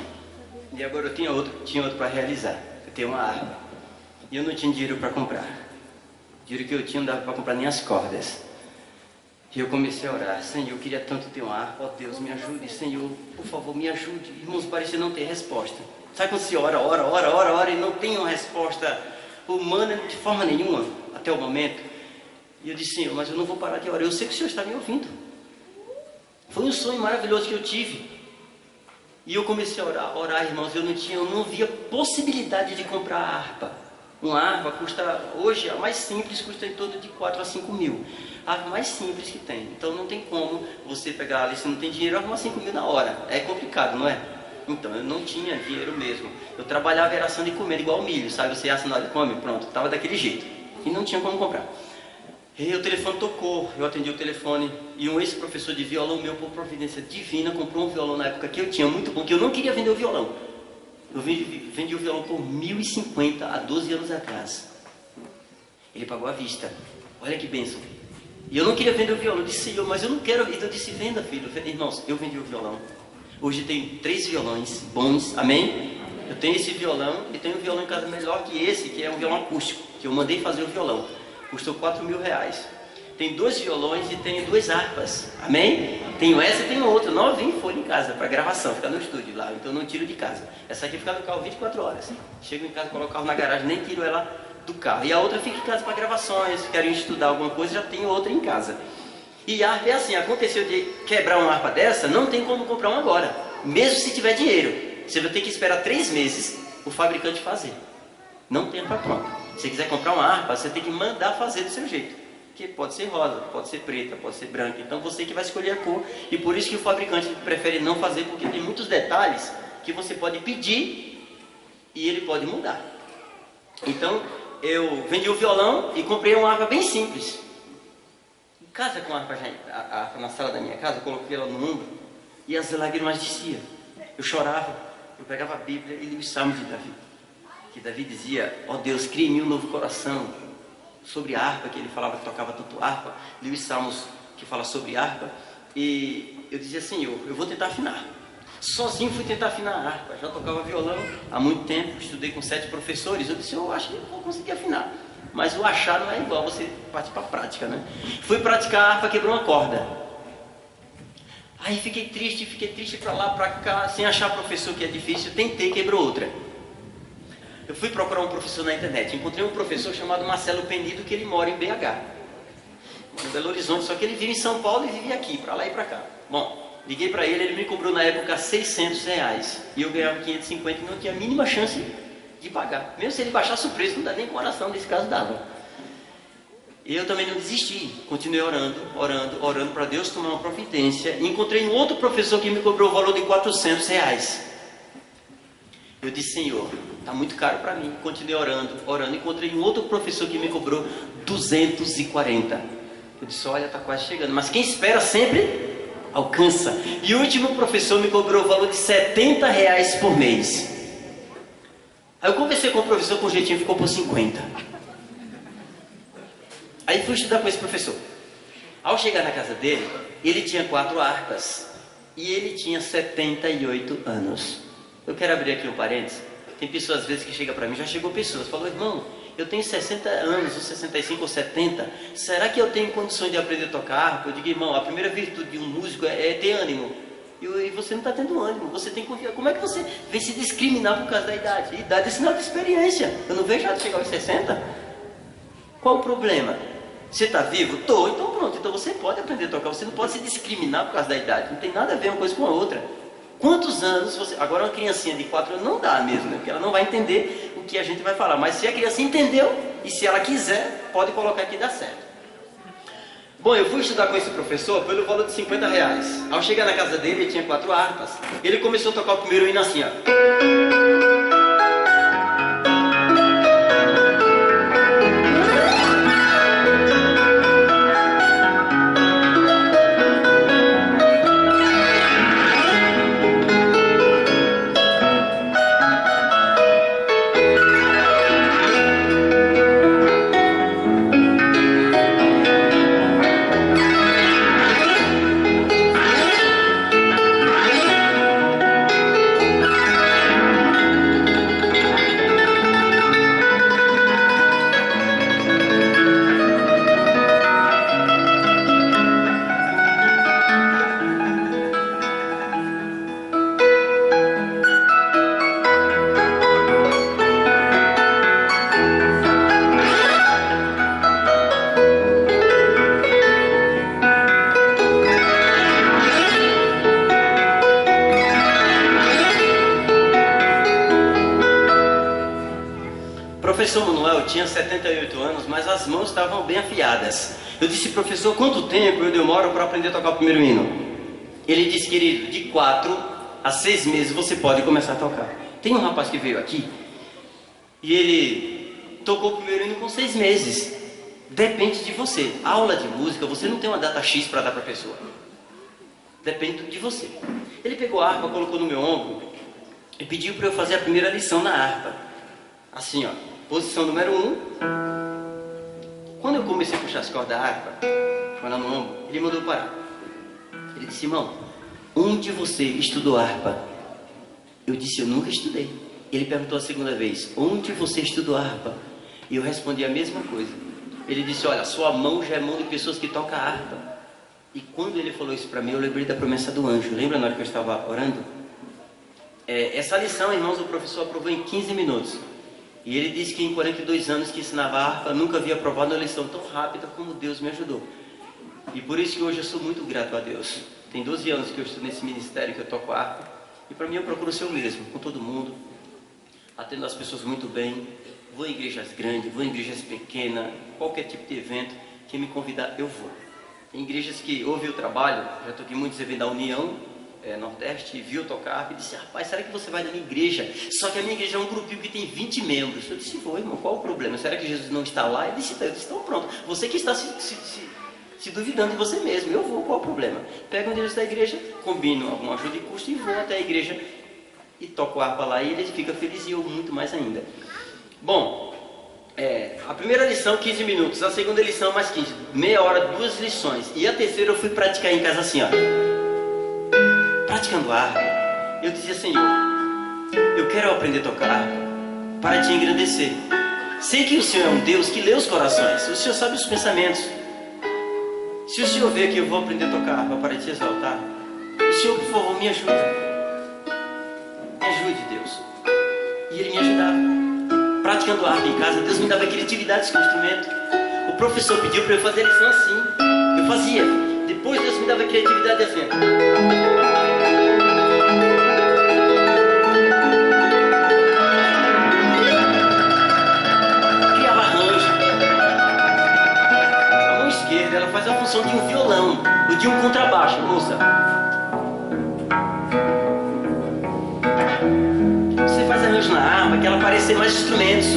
e agora eu tinha outro para realizar. Eu tenho uma harpa e eu não tinha dinheiro para comprar. O dinheiro que eu tinha não dava para comprar nem as cordas. E eu comecei a orar: Senhor, eu queria tanto ter uma harpa, ó Deus, me ajude, Senhor, por favor, me ajude. Irmãos, parecia não ter resposta. Sabe quando você ora e não tem uma resposta humana de forma nenhuma, até o momento? E eu disse: Senhor, mas eu não vou parar de orar, eu sei que o Senhor está me ouvindo. Foi um sonho maravilhoso que eu tive. E eu comecei a orar, irmãos, eu não via possibilidade de comprar a harpa. Uma harpa custa, hoje, a mais simples custa em torno de 4 a 5 mil. A harpa mais simples que tem. Então não tem como você pegar ali, se não tem dinheiro, arrumar 5 mil na hora. É complicado, não é? Então eu não tinha dinheiro mesmo. Eu trabalhava era assando e comendo igual milho, sabe? Você assa e come, pronto, estava daquele jeito. E não tinha como comprar. E o telefone tocou, eu atendi o telefone e um ex-professor de violão meu, por providência divina, comprou um violão na época que eu tinha, muito bom, que eu não queria vender o violão. Eu vendi o violão por 1.050 há 12 anos atrás. Ele pagou à vista. Olha que bênção. E eu não queria vender o violão. Eu disse: Senhor, mas eu não quero. Então eu disse: venda, filho. Irmãos, eu vendi o violão. Hoje tem 3 violões bons, amém? Eu tenho esse violão e tenho um violão em casa melhor que esse, que é um violão acústico, que eu mandei fazer o violão. Custou 4 mil reais. Tem 2 violões e tenho 2 harpas. Amém? Tenho essa e tenho outra. Novinha foi em casa para gravação, fica no estúdio lá. Então eu não tiro de casa. Essa aqui fica no carro 24 horas. Chego em casa, coloco o carro na garagem, nem tiro ela do carro. E a outra fica em casa para gravações. Se querem estudar alguma coisa, já tenho outra em casa. E a harpa é assim: aconteceu de quebrar uma harpa dessa, não tem como comprar uma agora. Mesmo se tiver dinheiro. Você vai ter que esperar 3 meses o fabricante fazer. Não tem harpa pronta. Se você quiser comprar uma harpa, você tem que mandar fazer do seu jeito. Que pode ser rosa, pode ser preta, pode ser branca. Então você que vai escolher a cor. E por isso que o fabricante prefere não fazer, porque tem muitos detalhes que você pode pedir e ele pode mudar. Então eu vendi o violão e comprei uma harpa bem simples. Em casa com a harpa na sala da minha casa, eu coloquei ela no ombro e as lágrimas desciam. Eu chorava, eu pegava a Bíblia e li os Salmos de Davi. Que Davi dizia: ó Deus, crie em mim um novo coração sobre harpa, que ele falava que tocava tanto harpa, li os salmos que fala sobre harpa, e eu dizia, Senhor, eu vou tentar afinar. Sozinho fui tentar afinar a harpa, já tocava violão há muito tempo, estudei com 7 professores, eu disse, eu acho que eu vou conseguir afinar. Mas o achar não é igual, você parte para a prática, né? Fui praticar a harpa, quebrou uma corda. Aí fiquei triste para lá, para cá, sem achar professor, que é difícil, tentei, quebrou outra. Eu fui procurar um professor na internet, encontrei um professor chamado Marcelo Penido, que ele mora em BH, no Belo Horizonte, só que ele vive em São Paulo e vive aqui, para lá e para cá. Bom, liguei para ele, ele me cobrou na época R$600, e eu ganhava 550 e não tinha a mínima chance de pagar. Mesmo se ele baixasse o preço, não dá nem com oração, nesse caso dava. E eu também não desisti, continuei orando para Deus tomar uma providência, e encontrei um outro professor que me cobrou o valor de R$400. Eu disse, Senhor, está muito caro para mim. Continuei orando, encontrei um outro professor que me cobrou 240. Eu disse, olha, está quase chegando, mas quem espera sempre alcança. E o último professor me cobrou o valor de R$70 por mês. Aí eu conversei com o professor, com jeitinho, ficou por 50. Aí fui estudar com esse professor. Ao chegar na casa dele, ele tinha 4 harpas e ele tinha 78 anos. Eu quero abrir aqui um parênteses. Tem pessoas às vezes que chegam para mim, já chegou pessoas, falou, irmão, eu tenho 60 anos, ou 65 ou 70, será que eu tenho condições de aprender a tocar harpa? Eu digo, irmão, a primeira virtude de um músico é ter ânimo. E você não está tendo ânimo, você tem que confiar. Como é que você vem se discriminar por causa da idade? Idade é sinal de experiência. Eu não vejo já chegar aos 60. Qual o problema? Você está vivo? Estou, então pronto. Então você pode aprender a tocar, você não pode se discriminar por causa da idade. Não tem nada a ver uma coisa com a outra. Quantos anos você... Agora uma criancinha de 4 anos não dá mesmo, né? Porque ela não vai entender o que a gente vai falar. Mas se a criança entendeu, e se ela quiser, pode colocar aqui e dá certo. Bom, eu fui estudar com esse professor pelo valor de R$50. Ao chegar na casa dele, ele tinha 4 harpas. Ele começou a tocar o primeiro hino assim, ó. Professor Manuel tinha 78 anos, mas as mãos estavam bem afiadas. Eu disse, professor, quanto tempo eu demoro para aprender a tocar o primeiro hino? Ele disse, querido, de 4 a 6 meses você pode começar a tocar. Tem um rapaz que veio aqui e ele tocou o primeiro hino com 6 meses. Depende de você. A aula de música, você não tem uma data X para dar para a pessoa. Depende de você. Ele pegou a harpa, colocou no meu ombro e pediu para eu fazer a primeira lição na harpa. Assim, ó. Posição número 1. Quando eu comecei a puxar as cordas da harpa, foi lá no ombro, ele mandou parar. Ele disse, irmão, onde você estudou harpa? Eu disse, eu nunca estudei. Ele perguntou a segunda vez, onde você estudou harpa? E eu respondi a mesma coisa. Ele disse, olha, sua mão já é mão de pessoas que tocam harpa. E quando ele falou isso para mim, eu lembrei da promessa do anjo. Lembra na hora que eu estava orando? Essa lição, irmãos, o professor aprovou em 15 minutos. E ele disse que em 42 anos que ensinava harpa, nunca havia aprovado uma lição tão rápida como Deus me ajudou. E por isso que hoje eu sou muito grato a Deus. Tem 12 anos que eu estou nesse ministério, que eu toco harpa. E para mim eu procuro ser o mesmo, com todo mundo. Atendo as pessoas muito bem. Vou em igrejas grandes, vou em igrejas pequenas. Qualquer tipo de evento, quem me convidar, eu vou. Tem igrejas que ouvem o trabalho. Já toquei muitos eventos da União Nordeste, viu tocar e disse, rapaz, será que você vai na minha igreja? Só que a minha igreja é um grupinho que tem 20 membros. Eu disse, vou, irmão, qual o problema? Será que Jesus não está lá? Ele disse, então pronto, você que está se duvidando de você mesmo, eu vou, qual o problema? Pego o endereço da igreja, combino alguma ajuda de custo e vou até a igreja e toco a harpa lá e ele fica feliz e eu muito mais ainda. Bom, A primeira lição, 15 minutos. A segunda lição, mais 15. Meia hora, 2 lições. E a terceira eu fui praticar em casa assim, ó. Praticando harpa. Eu dizia, Senhor, eu quero aprender a tocar harpa para te engrandecer. Sei que o Senhor é um Deus que lê os corações. O Senhor sabe os pensamentos. Se o Senhor vê que eu vou aprender a tocar harpa para te exaltar, o Senhor, por favor, me ajude. Me ajude, Deus. E Ele me ajudava. Praticando harpa em casa, Deus me dava criatividade com o instrumento. O professor pediu para eu fazer a lição assim. Eu fazia. Depois Deus me dava criatividade assim. Criava arranjo. A mão esquerda, ela faz a função de um violão ou de um contrabaixo, moça. Você faz arranjo na harpa que ela parece ser mais instrumentos.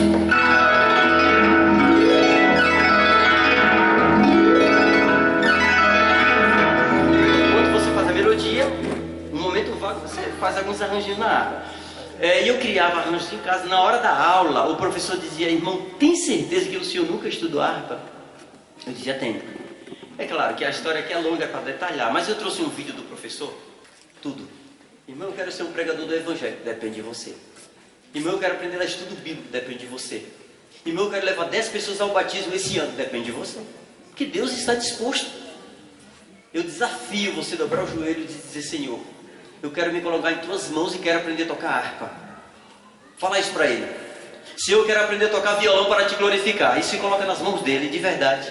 Enquanto você faz a melodia, no momento vago você faz alguns arranjos na harpa. E eu criava arranjos em casa. Na hora da aula, o professor dizia, irmão, tem certeza que o senhor nunca estudou harpa? Eu dizia, tenho. É claro que a história aqui é longa para detalhar, mas eu trouxe um vídeo do professor, tudo. Irmão, eu quero ser um pregador do evangelho, depende de você. Irmão, eu quero aprender a estudo bíblico, depende de você. Irmão, eu quero levar 10 pessoas ao batismo esse ano, depende de você. Porque Deus está disposto. Eu desafio você a dobrar o joelho e dizer, Senhor, eu quero me colocar em tuas mãos e quero aprender a tocar harpa. Fala isso para ele. Senhor, eu quero aprender a tocar violão para te glorificar. E se coloca nas mãos dele, de verdade.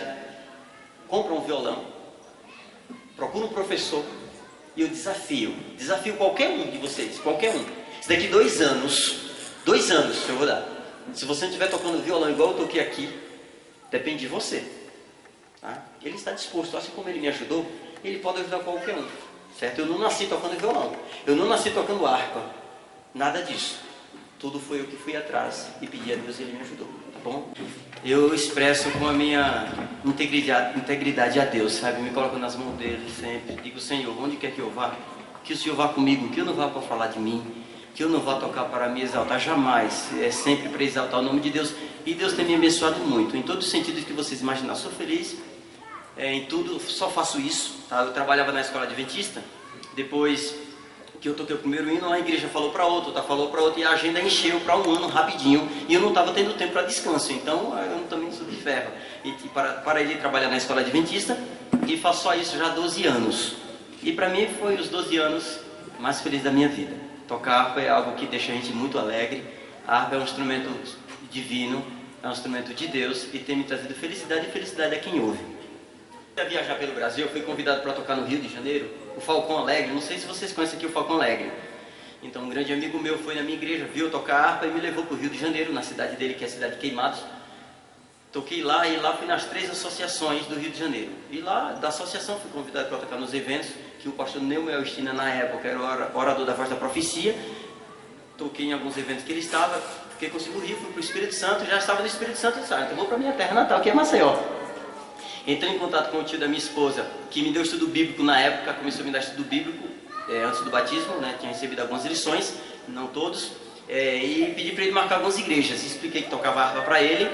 Compra um violão. Procura um professor. E eu desafio qualquer um de vocês, qualquer um. Se daqui 2 anos eu vou dar. Se você não estiver tocando violão igual eu toquei aqui, depende de você. Tá? Ele está disposto, assim como ele me ajudou, ele pode ajudar qualquer um. Certo? Eu não nasci tocando violão, eu não nasci tocando harpa, nada disso. Tudo foi eu que fui atrás e pedi a Deus e Ele me ajudou, tá bom? Eu expresso com a minha integridade a Deus, sabe? Me coloco nas mãos dele sempre. Digo, Senhor, onde quer que eu vá, que o Senhor vá comigo, que eu não vá para falar de mim, que eu não vá tocar para me exaltar, jamais. É sempre para exaltar o nome de Deus. E Deus tem me abençoado muito, em todos os sentidos que vocês imaginam. Sou feliz, em tudo, só faço isso, tá? Eu trabalhava na escola adventista, depois que eu toquei o primeiro hino, a igreja falou para outro, falou para outro, e a agenda encheu para um ano rapidinho, e eu não estava tendo tempo para descanso, então eu também sou de ferro. E para ele trabalhar na escola adventista, e faço só isso já há 12 anos. E para mim foi os 12 anos mais felizes da minha vida. Tocar harpa é algo que deixa a gente muito alegre. A harpa é um instrumento divino, é um instrumento de Deus, e tem me trazido felicidade, e felicidade a quem ouve. Para viajar pelo Brasil, eu fui convidado para tocar no Rio de Janeiro, o Falcão Alegre. Não sei se vocês conhecem aqui o Falcão Alegre. Então um grande amigo meu foi na minha igreja, viu eu tocar harpa e me levou para o Rio de Janeiro, na cidade dele, que é a cidade de Queimados. Toquei lá, e lá fui nas 3 associações do Rio de Janeiro. E lá da associação fui convidado para tocar nos eventos, que o pastor Neumann Elstina, na época, era o orador da Voz da Profecia. Toquei em alguns eventos que ele estava, fiquei com o Rio, fui para o Espírito Santo, já estava no Espírito Santo, então vou para a minha terra natal, que é Maceió. Entrei em contato com o tio da minha esposa, que me deu estudo bíblico na época, começou a me dar estudo bíblico antes do batismo, né? Tinha recebido algumas lições, não todos, e pedi para ele marcar algumas igrejas. Expliquei que tocava harpa para ele,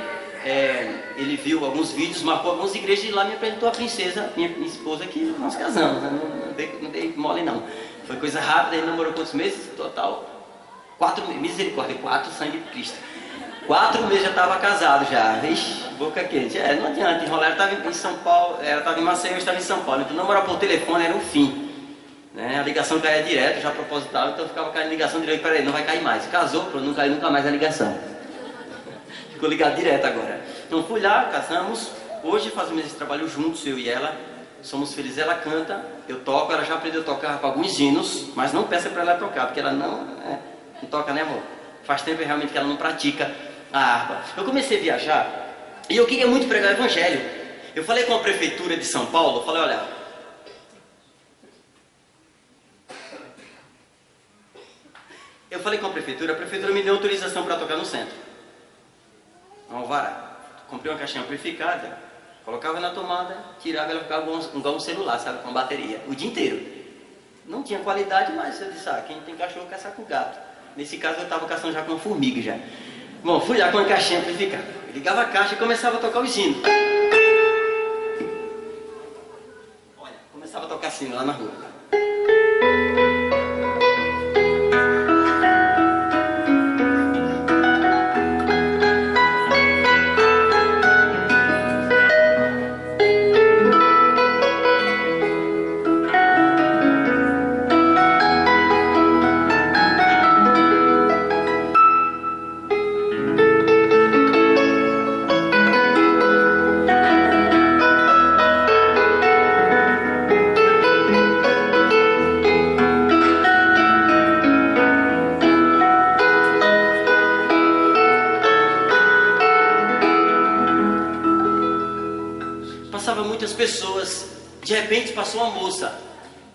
ele viu alguns vídeos, marcou algumas igrejas e lá me apresentou a princesa, minha esposa, que nós casamos, né? Não dei mole não. Foi coisa rápida, ele namorou quantos meses? Total 4 meses, misericórdia, 4, sangue de Cristo. 4 meses já estava casado já, ixi, boca quente. Não adianta enrolar, ela estava em São Paulo, ela estava em Maceió, eu estava em São Paulo. Então namorar por telefone era o fim, né? A ligação caía direto, já proposital, então ficava caindo ligação direto, peraí, não vai cair mais. Casou, pronto, não caiu nunca mais a ligação. Ficou ligado direto agora. Então fui lá, casamos, hoje fazemos esse trabalho juntos, eu e ela, somos felizes. Ela canta, eu toco, ela já aprendeu a tocar para alguns hinos, mas não peça para ela tocar, porque ela não toca, né, amor? Faz tempo realmente que ela não pratica a harpa. Eu comecei a viajar e eu queria muito pregar o evangelho. Eu falei com a prefeitura de São Paulo, eu falei, olha, eu falei com a prefeitura me deu autorização para tocar no centro. Um alvará. Comprei uma caixinha amplificada, colocava na tomada, tirava, ela ficava igual um celular, sabe, com bateria, o dia inteiro. Não tinha qualidade, mas eu disse, quem tem cachorro caça com gato. Nesse caso eu estava caçando já com uma formiga já. Bom, fui lá com a caixinha amplificada. Eu ligava a caixa e começava a tocar o sino. Olha, começava a tocar sino lá na rua. Passava muitas pessoas, de repente passou uma moça.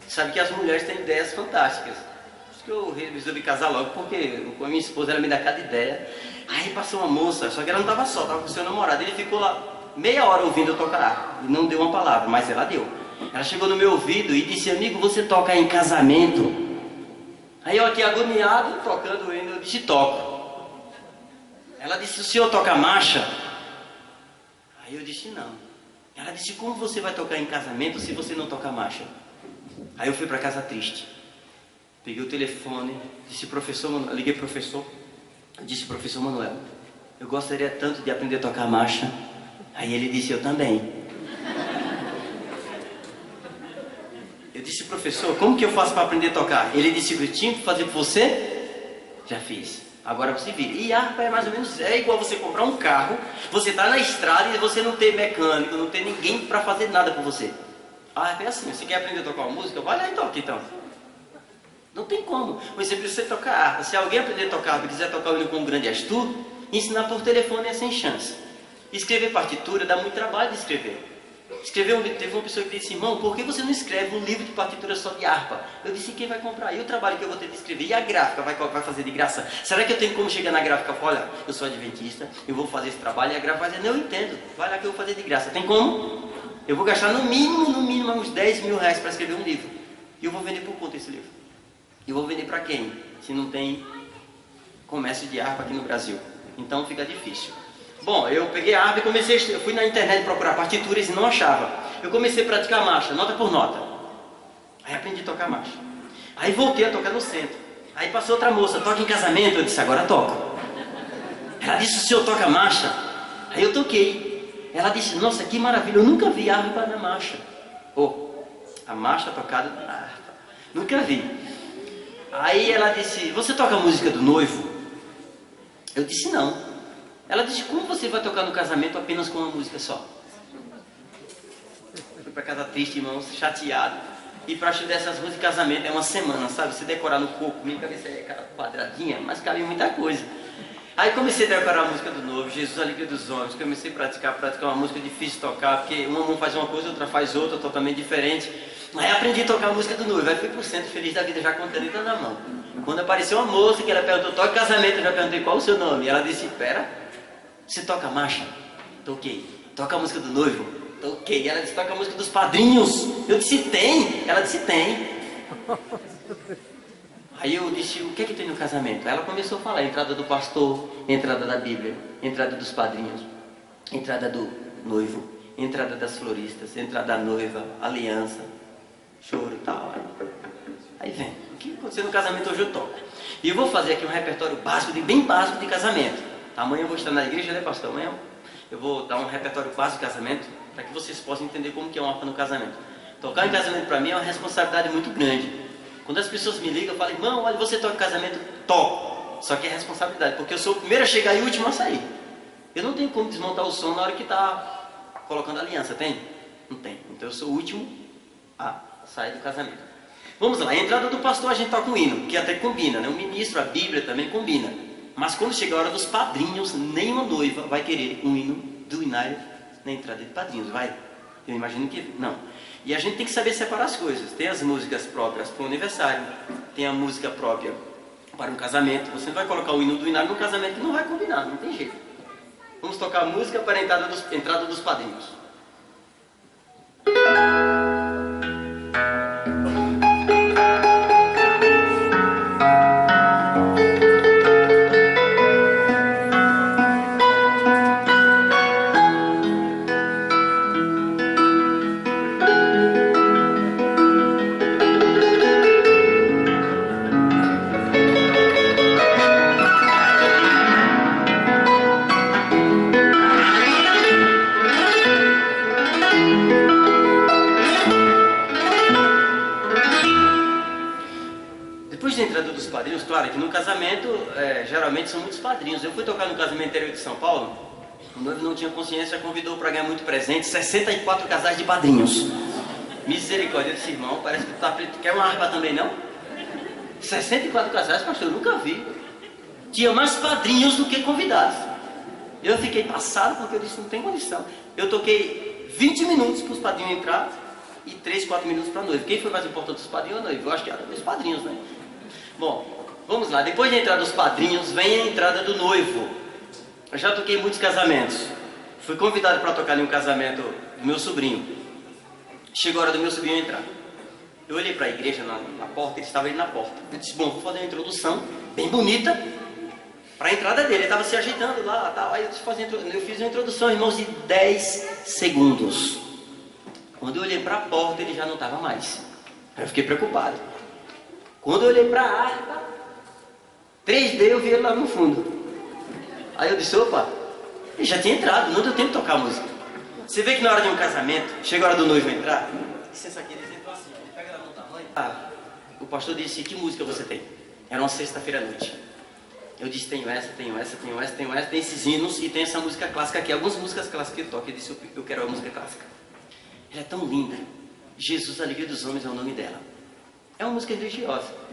Sabe que as mulheres têm ideias fantásticas. Por isso que eu resolvi casar logo, porque com a minha esposa ela me dá cada ideia. Aí passou uma moça, só que ela não estava só, estava com o seu namorado. Ele ficou lá meia hora ouvindo eu tocar e não deu uma palavra, mas ela deu. Ela chegou no meu ouvido e disse: amigo, você toca em casamento? Aí eu aqui agoniado, tocando o hino, eu disse: toco. Ela disse: o senhor toca marcha? Aí eu disse: não. Ela disse: como você vai tocar em casamento se você não toca marcha? Aí eu fui para casa triste. Peguei o telefone, disse: professor, liguei pro professor. Disse: professor Manuel, eu gostaria tanto de aprender a tocar marcha. Aí ele disse: eu também. Eu disse: professor, como que eu faço para aprender a tocar? Ele disse: eu tinha que fazer por você? Já fiz. Agora você vira. E harpa é mais ou menos, é igual você comprar um carro, você tá na estrada e você não tem mecânico, não tem ninguém para fazer nada por você. A harpa é assim, você quer aprender a tocar uma música? Vai lá e toca então. Não tem como. Você precisa tocar harpa. Se alguém aprender a tocar harpa e quiser tocar o hino com grande és tu, ensinar por telefone é sem chance. Escrever partitura dá muito trabalho de escrever. Escrever um livro, teve uma pessoa que disse: irmão, por que você não escreve um livro de partitura só de harpa? Eu disse: quem vai comprar? E o trabalho que eu vou ter de escrever? E a gráfica vai fazer de graça? Será que eu tenho como chegar na gráfica e falar: olha, eu sou adventista, eu vou fazer esse trabalho? E a gráfica vai dizer: não, eu entendo, vai lá que eu vou fazer de graça. Tem como? Eu vou gastar no mínimo uns 10 mil reais para escrever um livro. E eu vou vender por conta esse livro. E eu vou vender para quem? Se não tem comércio de harpa aqui no Brasil. Então fica difícil. Bom, eu peguei a harpa e eu fui na internet procurar partituras e não achava. Eu comecei a praticar marcha, nota por nota. Aí aprendi a tocar marcha. Aí voltei a tocar no centro. Aí passou outra moça: toca em casamento? Eu disse: agora toca. Ela disse: o senhor toca marcha? Aí eu toquei. Ela disse: nossa, que maravilha, eu nunca vi harpa na marcha. A marcha tocada na harpa. Nunca vi. Aí ela disse: você toca a música do noivo? Eu disse: não. Ela disse: como você vai tocar no casamento apenas com uma música só? Fui para casa triste, irmãos, chateado. E para estudar essas músicas de casamento é uma semana, sabe? Se decorar no corpo, minha cabeça é aquela quadradinha, mas cabe muita coisa. Aí comecei a decorar a música do noivo, Jesus, a alegria dos homens. Comecei a praticar uma música difícil de tocar, porque uma mão faz uma coisa, outra faz outra, totalmente diferente. Aí aprendi a tocar a música do noivo. Aí fui pro centro feliz da vida, já com a caneta na mão. Quando apareceu uma moça que ela perguntou: toca casamento? Eu já perguntei: qual o seu nome? E ela disse: pera, você toca marcha? Toquei. Toca a música do noivo? Toquei. Ela disse: toca a música dos padrinhos? Eu disse: tem. Ela disse: tem. Aí eu disse: o que é que tem no casamento? Ela começou a falar: entrada do pastor, entrada da Bíblia, entrada dos padrinhos, entrada do noivo, entrada das floristas, entrada da noiva, aliança, choro e tal. Aí vem, o que aconteceu no casamento hoje eu toco. E eu vou fazer aqui um repertório básico, bem básico de casamento. Amanhã eu vou estar na igreja, né, pastor? Amanhã eu vou dar um repertório básico de casamento, para que vocês possam entender como que é uma harpa no casamento. Tocar em casamento para mim é uma responsabilidade muito grande. Quando as pessoas me ligam, eu falo: irmão, olha, você toca em casamento? Toco. Só que é responsabilidade, porque eu sou o primeiro a chegar e o último a sair. Eu não tenho como desmontar o som na hora que está colocando a aliança, tem? Não tem. Então eu sou o último a sair do casamento. Vamos lá, a entrada do pastor a gente toca um hino, que até combina, né? O ministro, a Bíblia também combina. Mas quando chega a hora dos padrinhos, nenhuma noiva vai querer um hino do inário na entrada de padrinhos, vai? Eu imagino que não. E a gente tem que saber separar as coisas. Tem as músicas próprias para o aniversário, tem a música própria para um casamento. Você não vai colocar o hino do inário no casamento que não vai combinar, não tem jeito. Vamos tocar a música para a entrada dos padrinhos. casamento, geralmente são muitos padrinhos. Eu fui tocar no casamento interior de São Paulo, o noivo não tinha consciência, convidou para ganhar muito presente, 64 casais de padrinhos. Misericórdia, eu disse, irmão, parece que tu tá... Quer uma harpa também, não? 64 casais, pastor, eu nunca vi. Tinha mais padrinhos do que convidados. Eu fiquei passado porque eu disse, não tem condição. Eu toquei 20 minutos para os padrinhos entrar e 3, 4 minutos para a noiva. Quem foi mais importante, os padrinhos ou a noiva? Eu acho que era os padrinhos, né? Bom, vamos lá. Depois da entrada dos padrinhos, vem a entrada do noivo. Eu já toquei muitos casamentos. Fui convidado para tocar em um casamento do meu sobrinho. Chegou a hora do meu sobrinho entrar. Eu olhei para a igreja na porta, ele estava ali na porta. Eu disse, bom, vou fazer uma introdução bem bonita para a entrada dele. Ele estava se ajeitando lá, tal. Aí eu fiz uma introdução, irmãos, de 10 segundos. Quando eu olhei para a porta, ele já não estava mais. Aí eu fiquei preocupado. Quando eu olhei para a harpa, 3D, eu vi ele lá no fundo. Aí eu disse, opa, ele já tinha entrado, não deu tempo de tocar a música. Você vê que na hora de um casamento, chega a hora do noivo entrar, licença aqui, eles entram assim, pega ela no tamanho. O pastor disse, que música você tem? Era uma sexta-feira à noite. Eu disse, tenho essa, tenho esses hinos e tem essa música clássica aqui. Algumas músicas clássicas que eu toco. Ele disse, eu quero a música clássica. Ela é tão linda. Jesus, a alegria dos homens, é o nome dela. É uma música religiosa.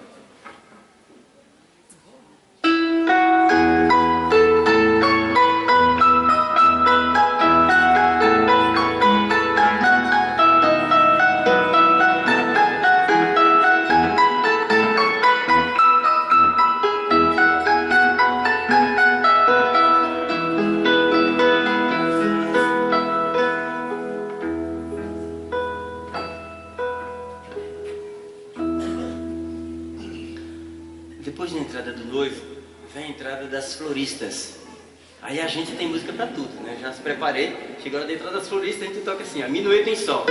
Depois da entrada do noivo, vem a entrada das floristas. Aí a gente tem música pra tudo, né? Já se preparei. Chegou a hora da entrada das floristas, a gente toca assim, ó, minueto em sol.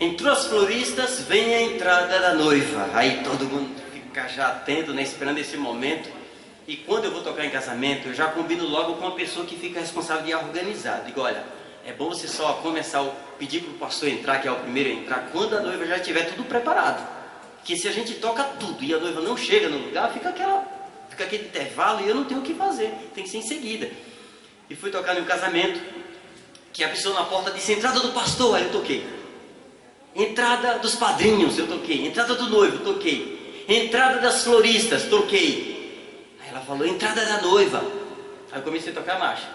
Entrou as floristas, vem a entrada da noiva. Aí todo mundo fica já atento, né, esperando esse momento. E quando eu vou tocar em casamento, eu já combino logo com a pessoa que fica responsável de organizar. Digo, olha, é bom você só começar a pedir para o pastor entrar, que é o primeiro a entrar, quando a noiva já estiver tudo preparado. Porque se a gente toca tudo e a noiva não chega no lugar, fica aquele intervalo e eu não tenho o que fazer. Tem que ser em seguida. E fui tocar em um casamento, que a pessoa na porta disse, entrada do pastor, aí eu toquei. Entrada dos padrinhos, eu toquei. Entrada do noivo, toquei. Entrada das floristas, toquei. Aí ela falou, entrada da noiva. Aí eu comecei a tocar a marcha.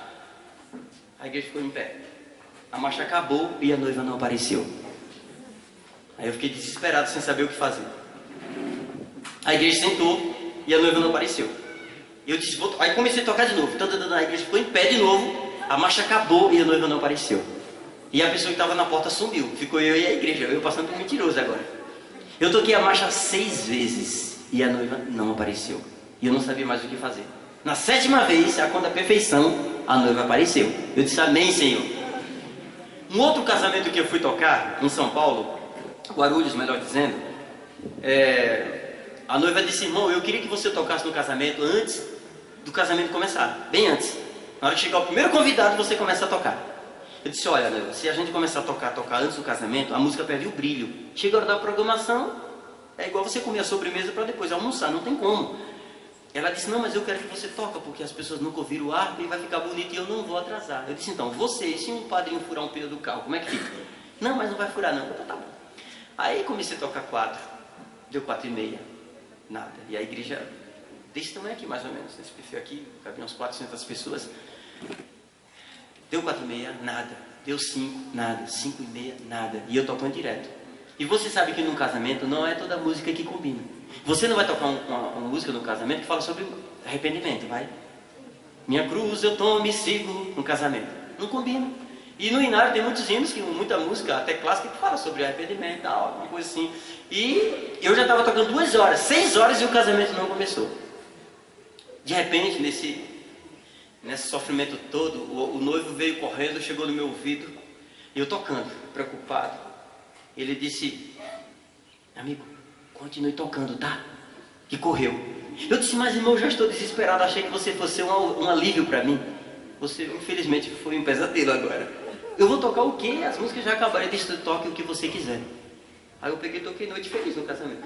A igreja ficou em pé. A marcha acabou e a noiva não apareceu. Aí eu fiquei desesperado, sem saber o que fazer. A igreja sentou e a noiva não apareceu. E eu disse, aí comecei a tocar de novo. A igreja ficou em pé de novo. A marcha acabou e a noiva não apareceu. E a pessoa que estava na porta sumiu. Ficou eu e a igreja. Eu passando por mentiroso agora. Eu toquei a marcha 6 vezes. E a noiva não apareceu. E eu não sabia mais o que fazer. Na 7ª vez, a conta da perfeição, a noiva apareceu. Eu disse, amém, Senhor. Um outro casamento que eu fui tocar, em São Paulo, Guarulhos, melhor dizendo, a noiva disse, irmão, eu queria que você tocasse no casamento antes do casamento começar. Bem antes. Na hora que chegar o primeiro convidado, você começa a tocar. Eu disse, olha, noiva, se a gente começar a tocar antes do casamento, a música perde o brilho. Chega a hora da programação, é igual você comer a sobremesa para depois almoçar, não tem como. Ela disse, não, mas eu quero que você toque, porque as pessoas nunca ouviram o harpa e vai ficar bonito e eu não vou atrasar. Eu disse, então, você, se um padrinho furar um pneu do carro, como é que fica? Não, mas não vai furar não. Então, tá bom. Aí comecei a tocar 4, deu 4h30, nada. E a igreja, desse tamanho aqui mais ou menos, nesse perfil aqui, cabia umas 400 pessoas. Deu 4h30, nada. Deu 5, nada. 5h30, nada. E eu tocando direto. E você sabe que num casamento não é toda música que combina. Você não vai tocar uma música no casamento que fala sobre arrependimento, vai? Minha cruz eu tomo e sigo no casamento. Não combina. E no Inário tem muitos hinos, muita música, até clássica, que fala sobre arrependimento e tal, alguma coisa assim. E eu já estava tocando 2 horas, 6 horas e o casamento não começou. De repente, nesse sofrimento todo, o noivo veio correndo, chegou no meu ouvido, e eu tocando, preocupado. Ele disse: amigo, continue tocando, tá? E correu. Eu disse: mas irmão, eu já estou desesperado, achei que você fosse um alívio para mim. Você, infelizmente, foi um pesadelo agora. Eu vou tocar o quê? As músicas já acabaram. Ele disse: toque o que você quiser. Aí eu peguei e toquei Noite Feliz no casamento.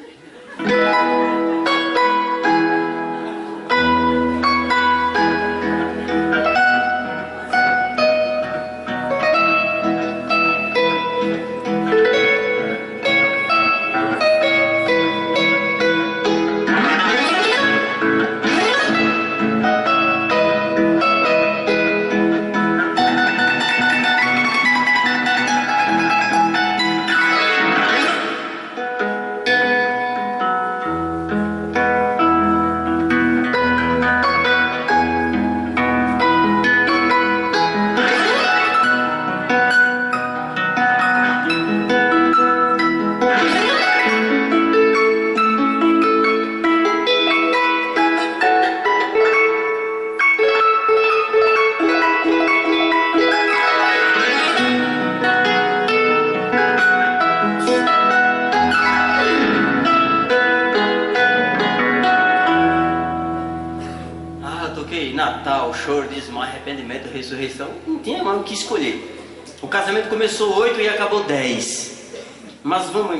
Natal, choro, dízimo, arrependimento, ressurreição, não tinha mais o que escolher. O casamento começou 8 e acabou 10. Mas vamos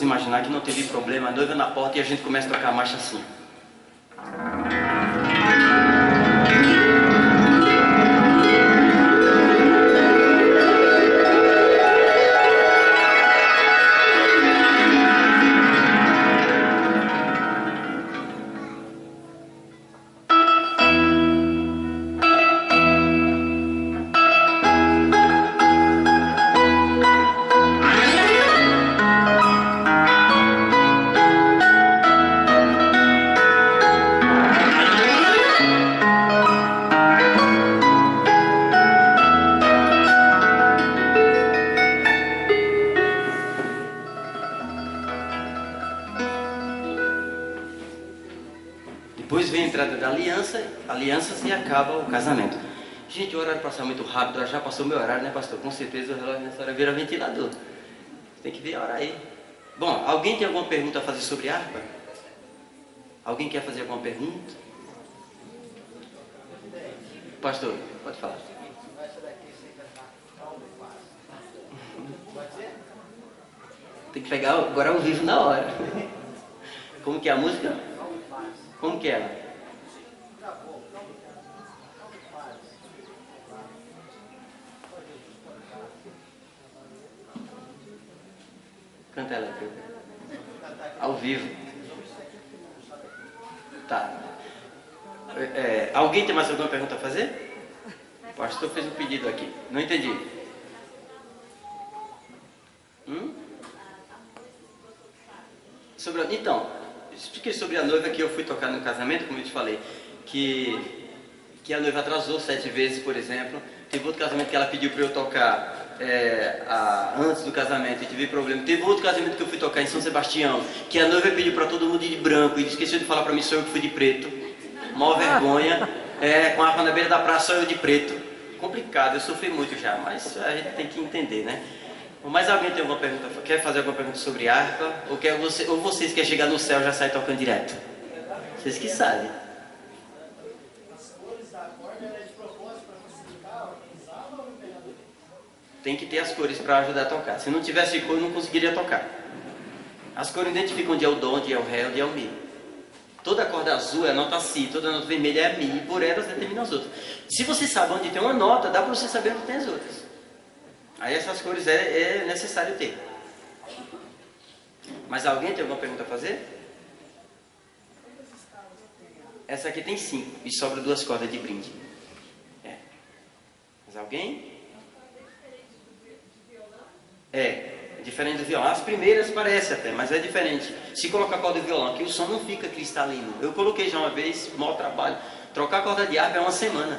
imaginar que não teve problema, a noiva na porta e a gente começa a tocar a marcha assim. Depois vem a entrada da alianças e acaba o casamento. Gente, o horário passa muito rápido, já passou meu horário, né, pastor? Com certeza o relógio nessa hora vira ventilador. Tem que ver a hora aí. Bom, alguém tem alguma pergunta a fazer sobre harpa? Alguém quer fazer alguma pergunta? Pastor, pode falar. Tem que pegar agora ao vivo na hora. Como que é a música? Como que é? Canta ela aqui. Ao vivo. Tá. Alguém tem mais alguma pergunta a fazer? O pastor fez um pedido aqui. Não entendi. Então, expliquei sobre a noiva que eu fui tocar no casamento, como eu te falei, que a noiva atrasou 7 vezes, por exemplo. Teve outro casamento que ela pediu para eu tocar antes do casamento e tive problema. Teve outro casamento que eu fui tocar em São Sebastião, que a noiva pediu para todo mundo ir de branco e esqueceu de falar para mim, só eu que fui de preto. Mó vergonha, com a arma na beira da praça, só eu de preto. Complicado, eu sofri muito já, mas a gente tem que entender, né? Mas alguém tem alguma pergunta? Quer fazer alguma pergunta sobre harpa? Ou vocês querem chegar no céu e já sair tocando direto? Vocês que sabem. Tem que ter as cores para ajudar a tocar. Se não tivesse cor, eu não conseguiria tocar. As cores identificam onde é o dó, onde é o ré, onde é o mi. Toda corda azul é a nota si, toda nota vermelha é a mi, e por elas determina as outras. Se você sabe onde tem uma nota, dá para você saber onde tem as outras. Aí essas cores é necessário ter. Mas alguém tem alguma pergunta a fazer? Essa aqui tem 5 e sobra 2 cordas de brinde. Mas alguém? Diferente do violão. As primeiras parece até, mas é diferente. Se colocar a corda de violão aqui, o som não fica cristalino. Eu coloquei já uma vez, mau trabalho. Trocar a corda de harpa é uma semana.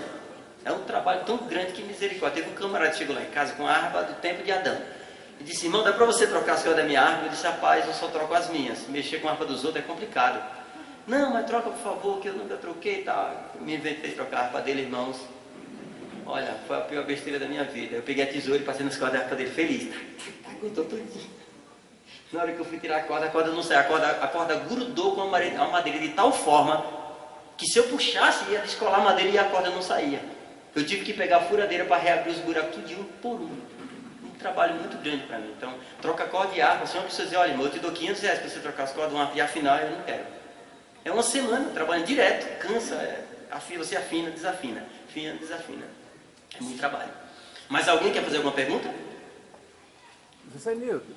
É um trabalho tão grande que misericórdia. Teve um camarada que chegou lá em casa com a harpa do tempo de Adão. E disse, irmão, dá para você trocar as cordas da minha harpa? Eu disse, rapaz, eu só troco as minhas. Mexer com a harpa dos outros é complicado. Não, mas troca por favor, que eu nunca troquei e tal. Me inventei de trocar a harpa dele, irmãos. Olha, foi a pior besteira da minha vida. Eu peguei a tesoura e passei nas cordas da harpa dele feliz. Aguentou tudinho. Na hora que eu fui tirar a corda não saiu. A corda grudou com a madeira de tal forma que se eu puxasse ia descolar a madeira e a corda não saía. Eu tive que pegar a furadeira para reabrir os buracos tudinho por um. Um trabalho muito grande para mim. Então, troca a corda de harpa. Se uma pessoa dizer, olha, irmão, eu te dou R$500 para você trocar as cordas de uma harpa e afinar, eu não quero. É uma semana trabalhando direto, cansa, você afina, desafina, afina, desafina. É muito trabalho. Mas alguém quer fazer alguma pergunta? José Nilton,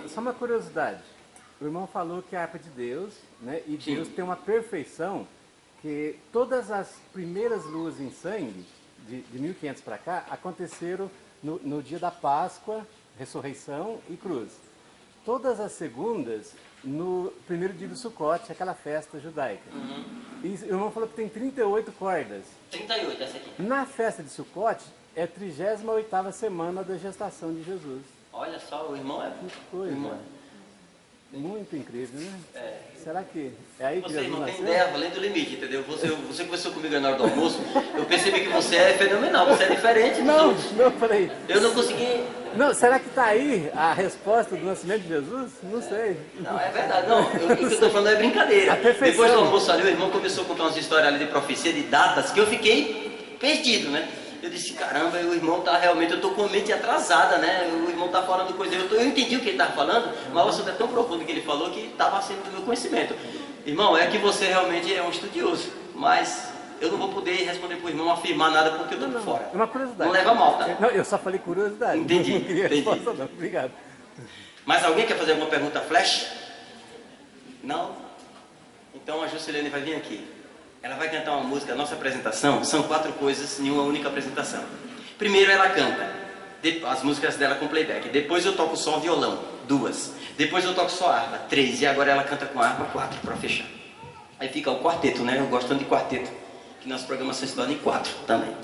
só uma curiosidade. O irmão falou que a harpa é de Deus, né? E Sim. Deus tem uma perfeição que todas as primeiras luas em sangue, de 1500 para cá, aconteceram no dia da Páscoa, ressurreição e cruz. Todas as segundas, no primeiro dia do Sucote, aquela festa judaica. Uhum. E o irmão falou que tem 38 cordas. 38, essa aqui. Na festa de Sucote, é a 38ª semana da gestação de Jesus. Olha só, o irmão é... Que coisa. Irmão Muito incrível, né? é... Será que é aí que Você Jesus não tem nasceu? ideia, além do limite, entendeu? Você conversou comigo na hora do almoço, eu percebi que você é fenomenal, você é diferente dos outros. Não, peraí. Eu não consegui... Não, será que está aí a resposta do nascimento de Jesus? Não sei. Não, é verdade. Não, o que eu estou falando é brincadeira. A perfeição. Depois do almoço ali, o irmão começou a contar umas histórias ali de profecia, de datas, que eu fiquei perdido, né? Eu disse, caramba, o irmão tá realmente, eu estou com a mente atrasada, né? O irmão tá falando coisa, eu entendi o que ele estava falando, mas o assunto é tão profundo que ele falou que estava acima do meu conhecimento. Irmão, é que você realmente é um estudioso, mas eu não vou poder responder para o irmão, afirmar nada porque eu estou por fora. É uma curiosidade. Não leva mal, tá? Não, eu só falei curiosidade. Entendi, Não queria entendi. resposta, não. Obrigado. Mas alguém quer fazer alguma pergunta flash? Não? Então a Juscelene vai vir aqui. Ela vai cantar uma música, a nossa apresentação são 4 coisas em uma única apresentação. Primeiro ela canta as músicas dela com playback. Depois eu toco só violão, 2. Depois eu toco só harpa, 3. E agora ela canta com harpa, 4, para fechar. Aí fica o quarteto, né? Eu gosto tanto de quarteto, que nas programações se tornam em 4 também.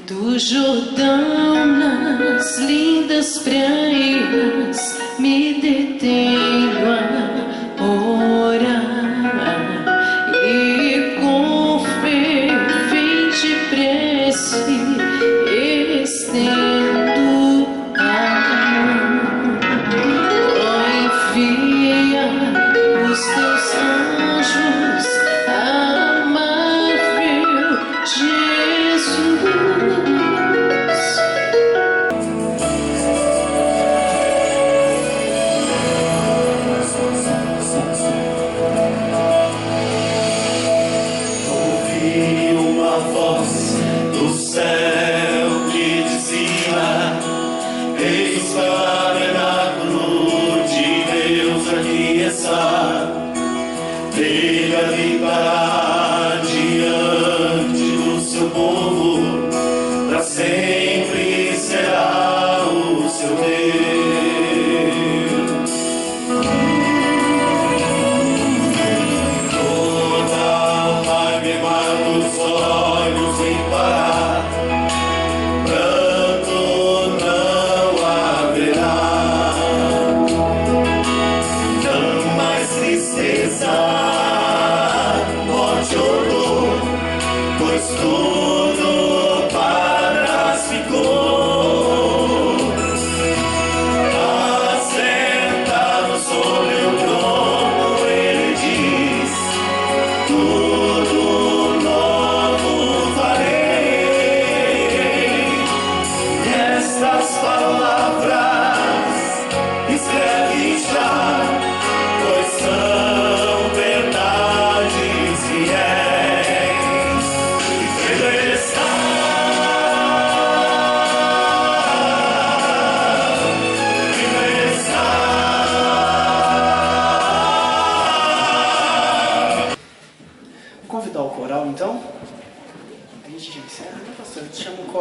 Do Jordão nas lindas praias me detenho a orar e com fervente prece estendo a mão. Ó, envia os teus anjos, amável Jesus.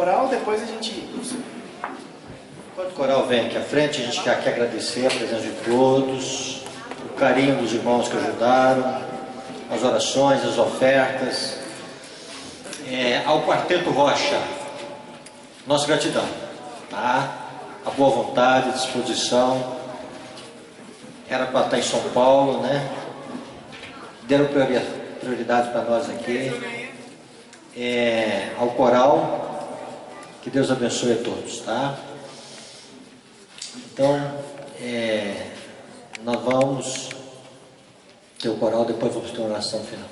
coral, depois a gente... Enquanto o coral vem aqui à frente, a gente quer aqui agradecer a presença de todos, o carinho dos irmãos que ajudaram, as orações, as ofertas. Ao Quarteto Rocha, nossa gratidão, tá? A boa vontade, a disposição. Era para estar em São Paulo, né? Deram prioridade para nós aqui. Ao coral, que Deus abençoe a todos, tá? Então, nós vamos ter o coral, depois vamos ter uma oração final.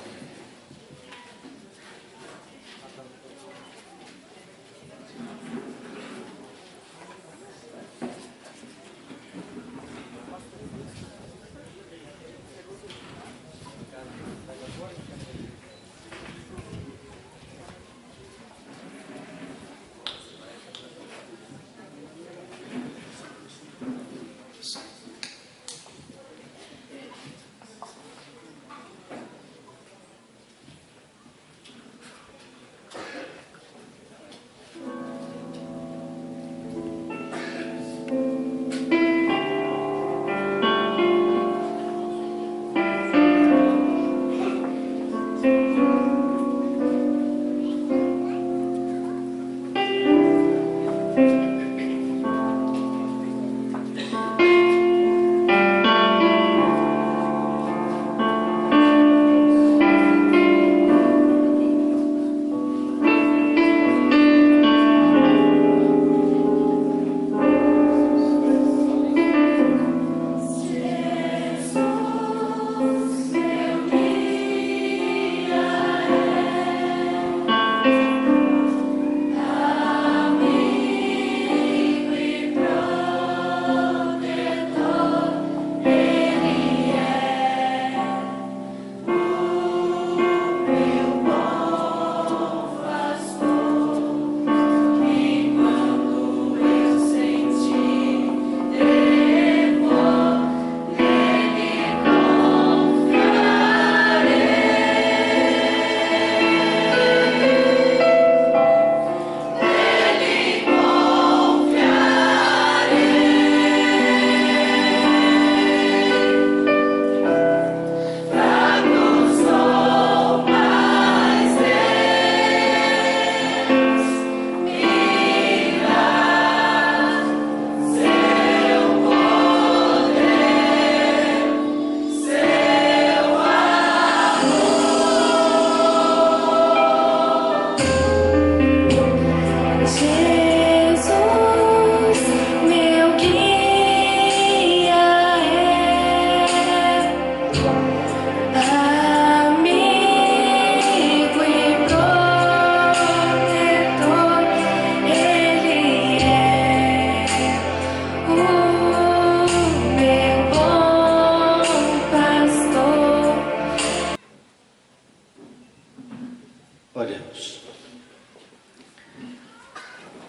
Oremos.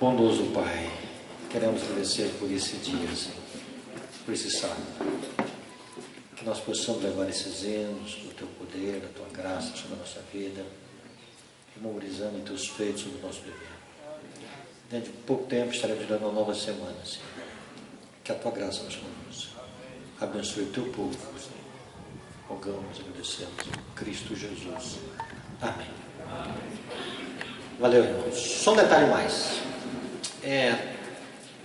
Bondoso Pai, queremos agradecer por esse dia, Senhor, por esse sábado. Que nós possamos levar esses hinos do Teu poder, da Tua graça sobre a nossa vida, memorizando os Teus feitos sobre o nosso viver. Dentro de pouco tempo estaremos dando uma nova semana, Senhor. Que a Tua graça nos conduz. Abençoe o Teu povo, Senhor. Rogamos, agradecemos em Cristo Jesus. Amém. Valeu, irmãos. Só um detalhe mais.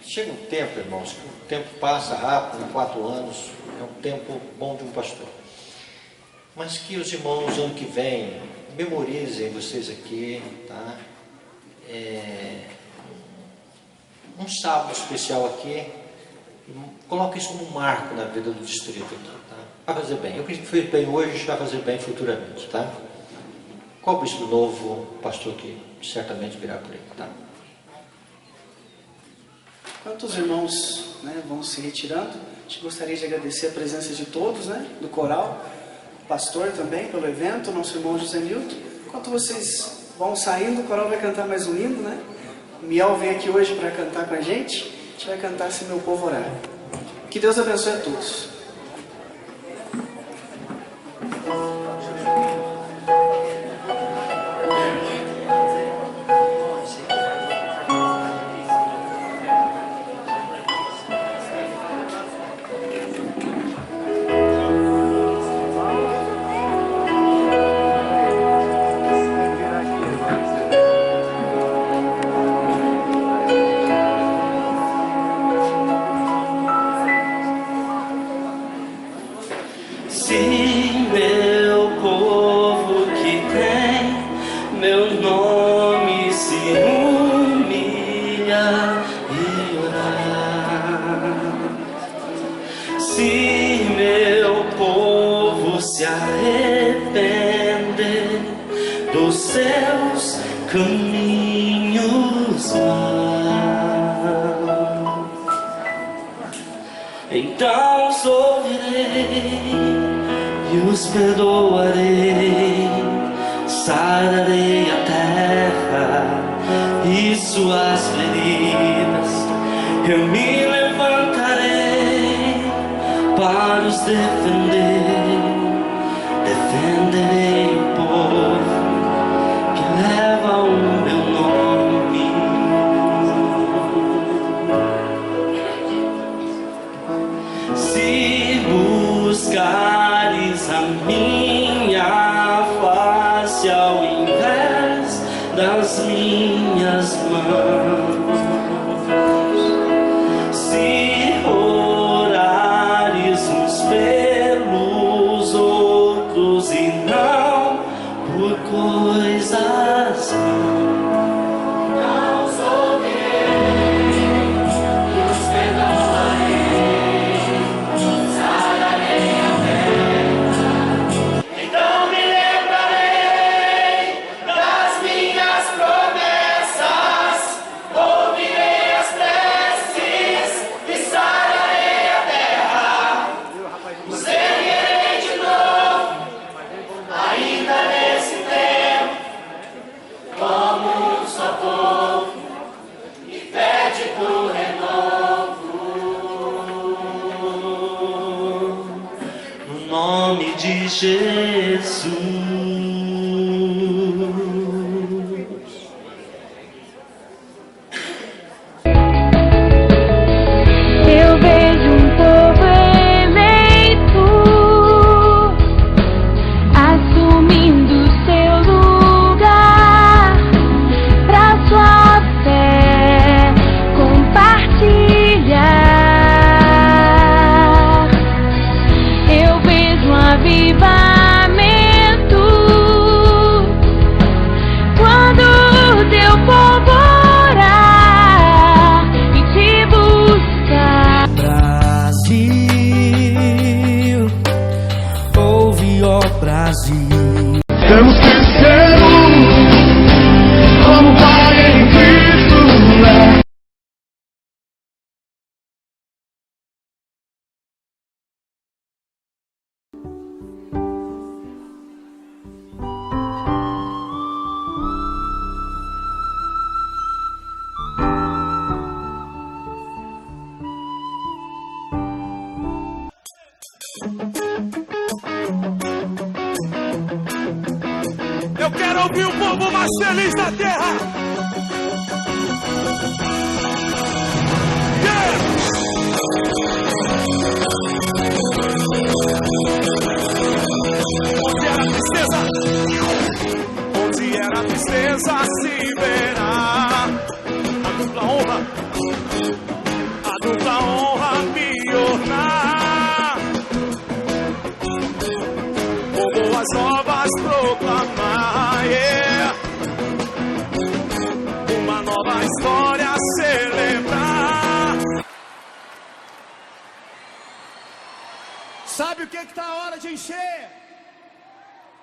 Chega um tempo, irmãos, que o tempo passa rápido, 4 anos, é um tempo bom de um pastor. Mas que os irmãos, ano que vem, memorizem vocês aqui, tá? Um sábado especial aqui, coloque isso como um marco na vida do distrito aqui, tá? Vai fazer bem. Eu acredito que fez bem hoje, a gente vai fazer bem futuramente, tá? Qual o bispo novo, pastor que certamente virá por aí, tá? Enquanto os irmãos, né, vão se retirando, a gente gostaria de agradecer a presença de todos, né, do coral, o pastor também pelo evento, nosso irmão José Nilton. Enquanto vocês vão saindo, o coral vai cantar mais um hino, né? O Miel vem aqui hoje para cantar com a gente vai cantar Se Meu Povo Orar. Que Deus abençoe a todos. Se meu povo que tem meu nome se humilha e orar, se meu povo se arrepender dos seus caminhos maus, então os ouvirei e os perdoarei, sararei a terra e suas feridas, eu me levantarei para os defender, defenderei o povo que leva o meu nome. Se buscares a minha face ao invés das minhas mãos, se orares uns pelos outros e não por coisas não os ouvirei, os perdoarei, sararei a terra, então me lembrarei das minhas promessas, ouvirei as preces e sararei a terra, os erguerei de novo, ainda nesse tempo, como um só povo, e pede por renovo, no nome de Jesus. Eu vejo um povo eleito, assumindo seu lugar, pra sua fé compartilhar. Eu vejo um avivamento quando o teu povo orar e te buscar. Brasil, ouve, ó Brasil. Temos que ser como Pai em Cristo é. Eu quero ouvir o povo mais feliz da terra. Yeah! Onde era tristeza se verá a dupla honra me ornar, com boas novas proclamar, yeah. Uma nova história a celebrar. Sabe o que está a hora de encher?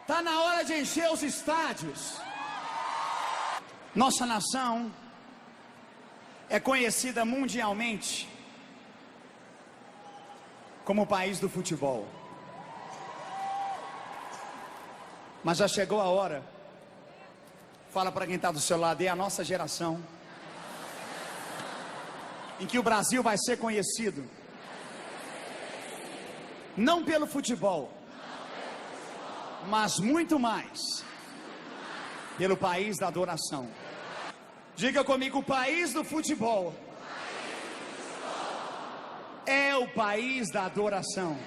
Está na hora de encher os estádios. Nossa nação é conhecida mundialmente como o país do futebol. Mas já chegou a hora, fala para quem está do seu lado, é a nossa geração, em que o Brasil vai ser conhecido não pelo futebol, mas muito mais pelo país da adoração. Diga comigo, o país do futebol é o país da adoração.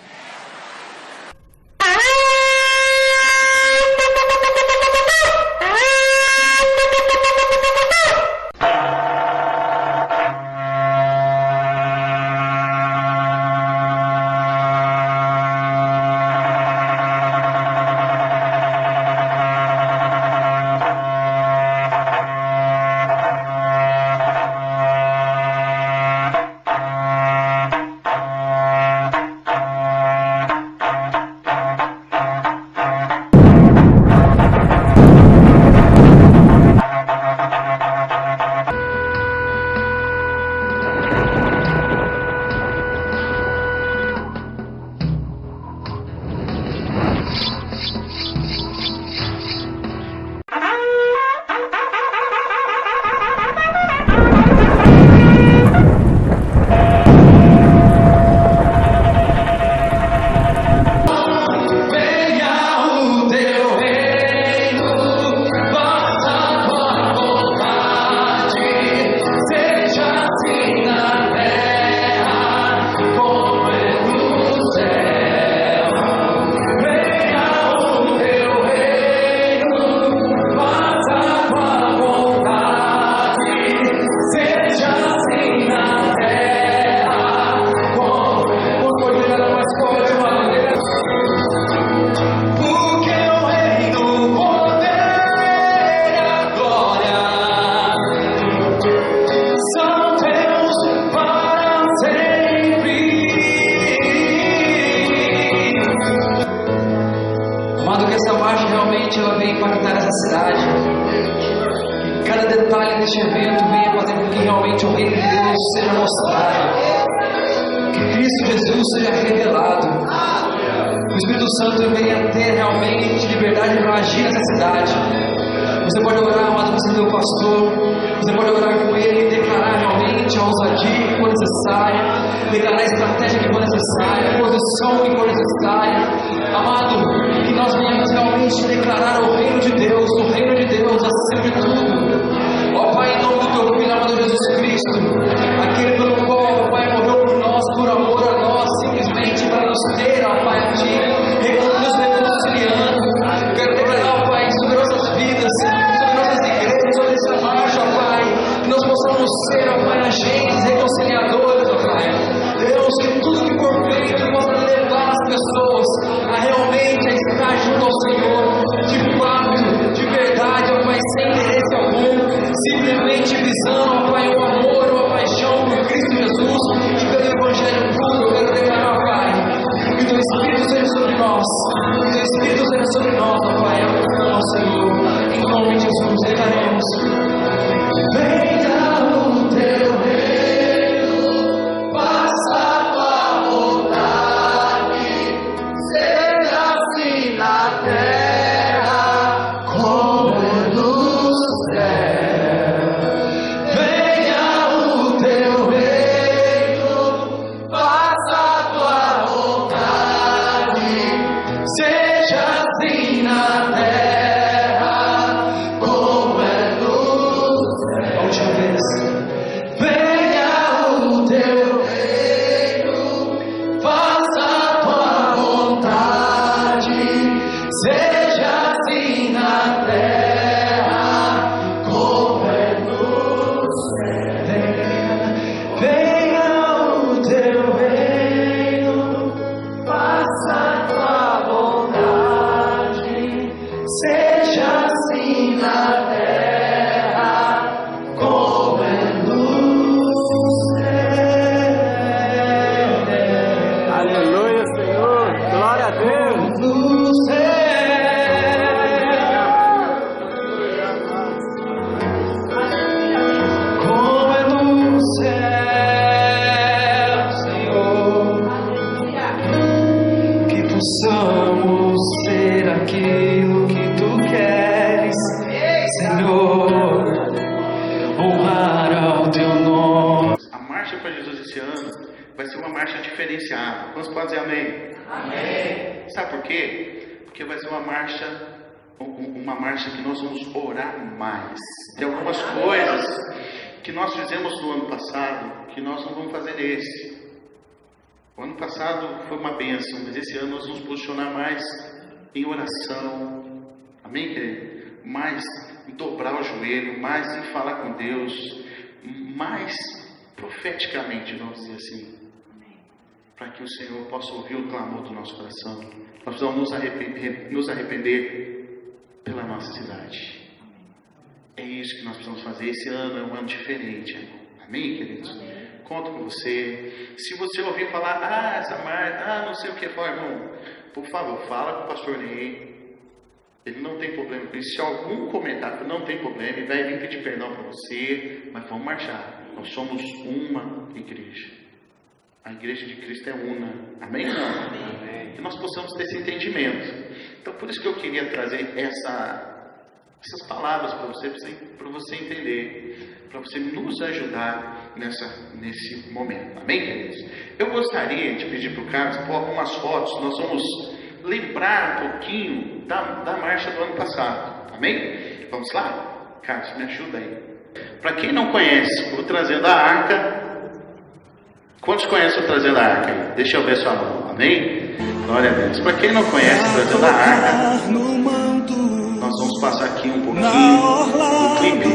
Amado, que essa marcha realmente ela venha impactar essa cidade. Que cada detalhe deste evento venha fazer com que realmente o reino de Deus seja mostrado. Que Cristo Jesus seja revelado. Que o Espírito Santo venha ter realmente liberdade para agir nessa cidade. Você pode orar, amado, com o seu pastor. Você pode orar com ele e declarar realmente a ousadia que for necessária, declarar a estratégia que for necessária, a posição que for necessária. Amado, que nós venhamos realmente declarar o reino de Deus acima de tudo. Ó Pai, em nome do teu Filho, amado Jesus Cristo, aquele pelo qual o Pai morreu por nós, por amor a nós, simplesmente para nos ter, ó Pai, a Ti, nos reconciliando. Quero declarar, ó Pai, sobre nossas vidas, sobre nossas igrejas, sobre essa marcha, ó Pai, que nós possamos ser, ó Pai, agentes reconciliadores, ó Pai. Deus, que tudo que for feito possa levar as pessoas a realmente estar junto ao Senhor, de fato, de verdade, ó Pai, sem interesse algum, simplesmente visando, ó Pai, o amor, a paixão por Cristo Jesus e pelo Evangelho puro. Eu quero declarar, ó Pai, que o Teu Espírito seja sobre nós, que o Teu Espírito seja sobre nós, ó Pai, ó Senhor, em nome de Jesus, declaremos. Venha o Teu reino, faça a Tua vontade, seja assim na terra como é no céu. Venha o Teu reino, faça a Tua vontade, seja assim na terra como é no céu. A última vez. Venha o Teu reino, faça a Tua vontade, seja assim na terra como é no céu. Venha o Teu reino, faça a Tua vontade, seja assim na terra como é no céu. Aleluia, Senhor. Glória a Deus. No céu. Como é no céu, Senhor. Que possamos ser aquilo que Tu queres, Senhor. Honrar ao Teu nome. A marcha para Jesus esse ano vai ser uma marcha diferenciada. Quantos podem dizer amém? Amém. Sabe por quê? Porque vai ser uma marcha que nós vamos orar mais. Tem algumas coisas que nós fizemos no ano passado que nós não vamos fazer nesse. O ano passado foi uma bênção, mas esse ano nós vamos posicionar mais em oração. Amém, querido? Mais em dobrar o joelho, mais em falar com Deus, mais profeticamente, vamos dizer assim, para que o Senhor possa ouvir o clamor do nosso coração. Nós precisamos nos arrepender pela nossa cidade. É isso que nós precisamos fazer. Esse ano é um ano diferente, irmão. Amém, queridos? Conto com você. Se você ouvir falar, essa Marta, não sei o que for, irmão, por favor, fala com o pastor Ney. Ele não tem problema com isso. Se algum comentário não tem problema, ele vai vir pedir perdão para você, mas vamos marchar. Nós somos uma igreja. A igreja de Cristo é una. Amém? Não? Amém. Que nós possamos ter esse entendimento. Então, por isso que eu queria trazer essas palavras para você entender, para você nos ajudar nesse momento. Amém, queridos? Eu gostaria de pedir para o Carlos pôr algumas fotos. Nós vamos lembrar um pouquinho da marcha do ano passado. Amém? Vamos lá? Carlos, me ajuda aí. Para quem não conhece o Trazendo a Arca, quantos conhecem o Trazendo a Arca aí? Deixa eu ver sua mão. Amém? Glória a Deus. Para quem não conhece o Trazendo a Arca, nós vamos passar aqui um pouquinho do clipe.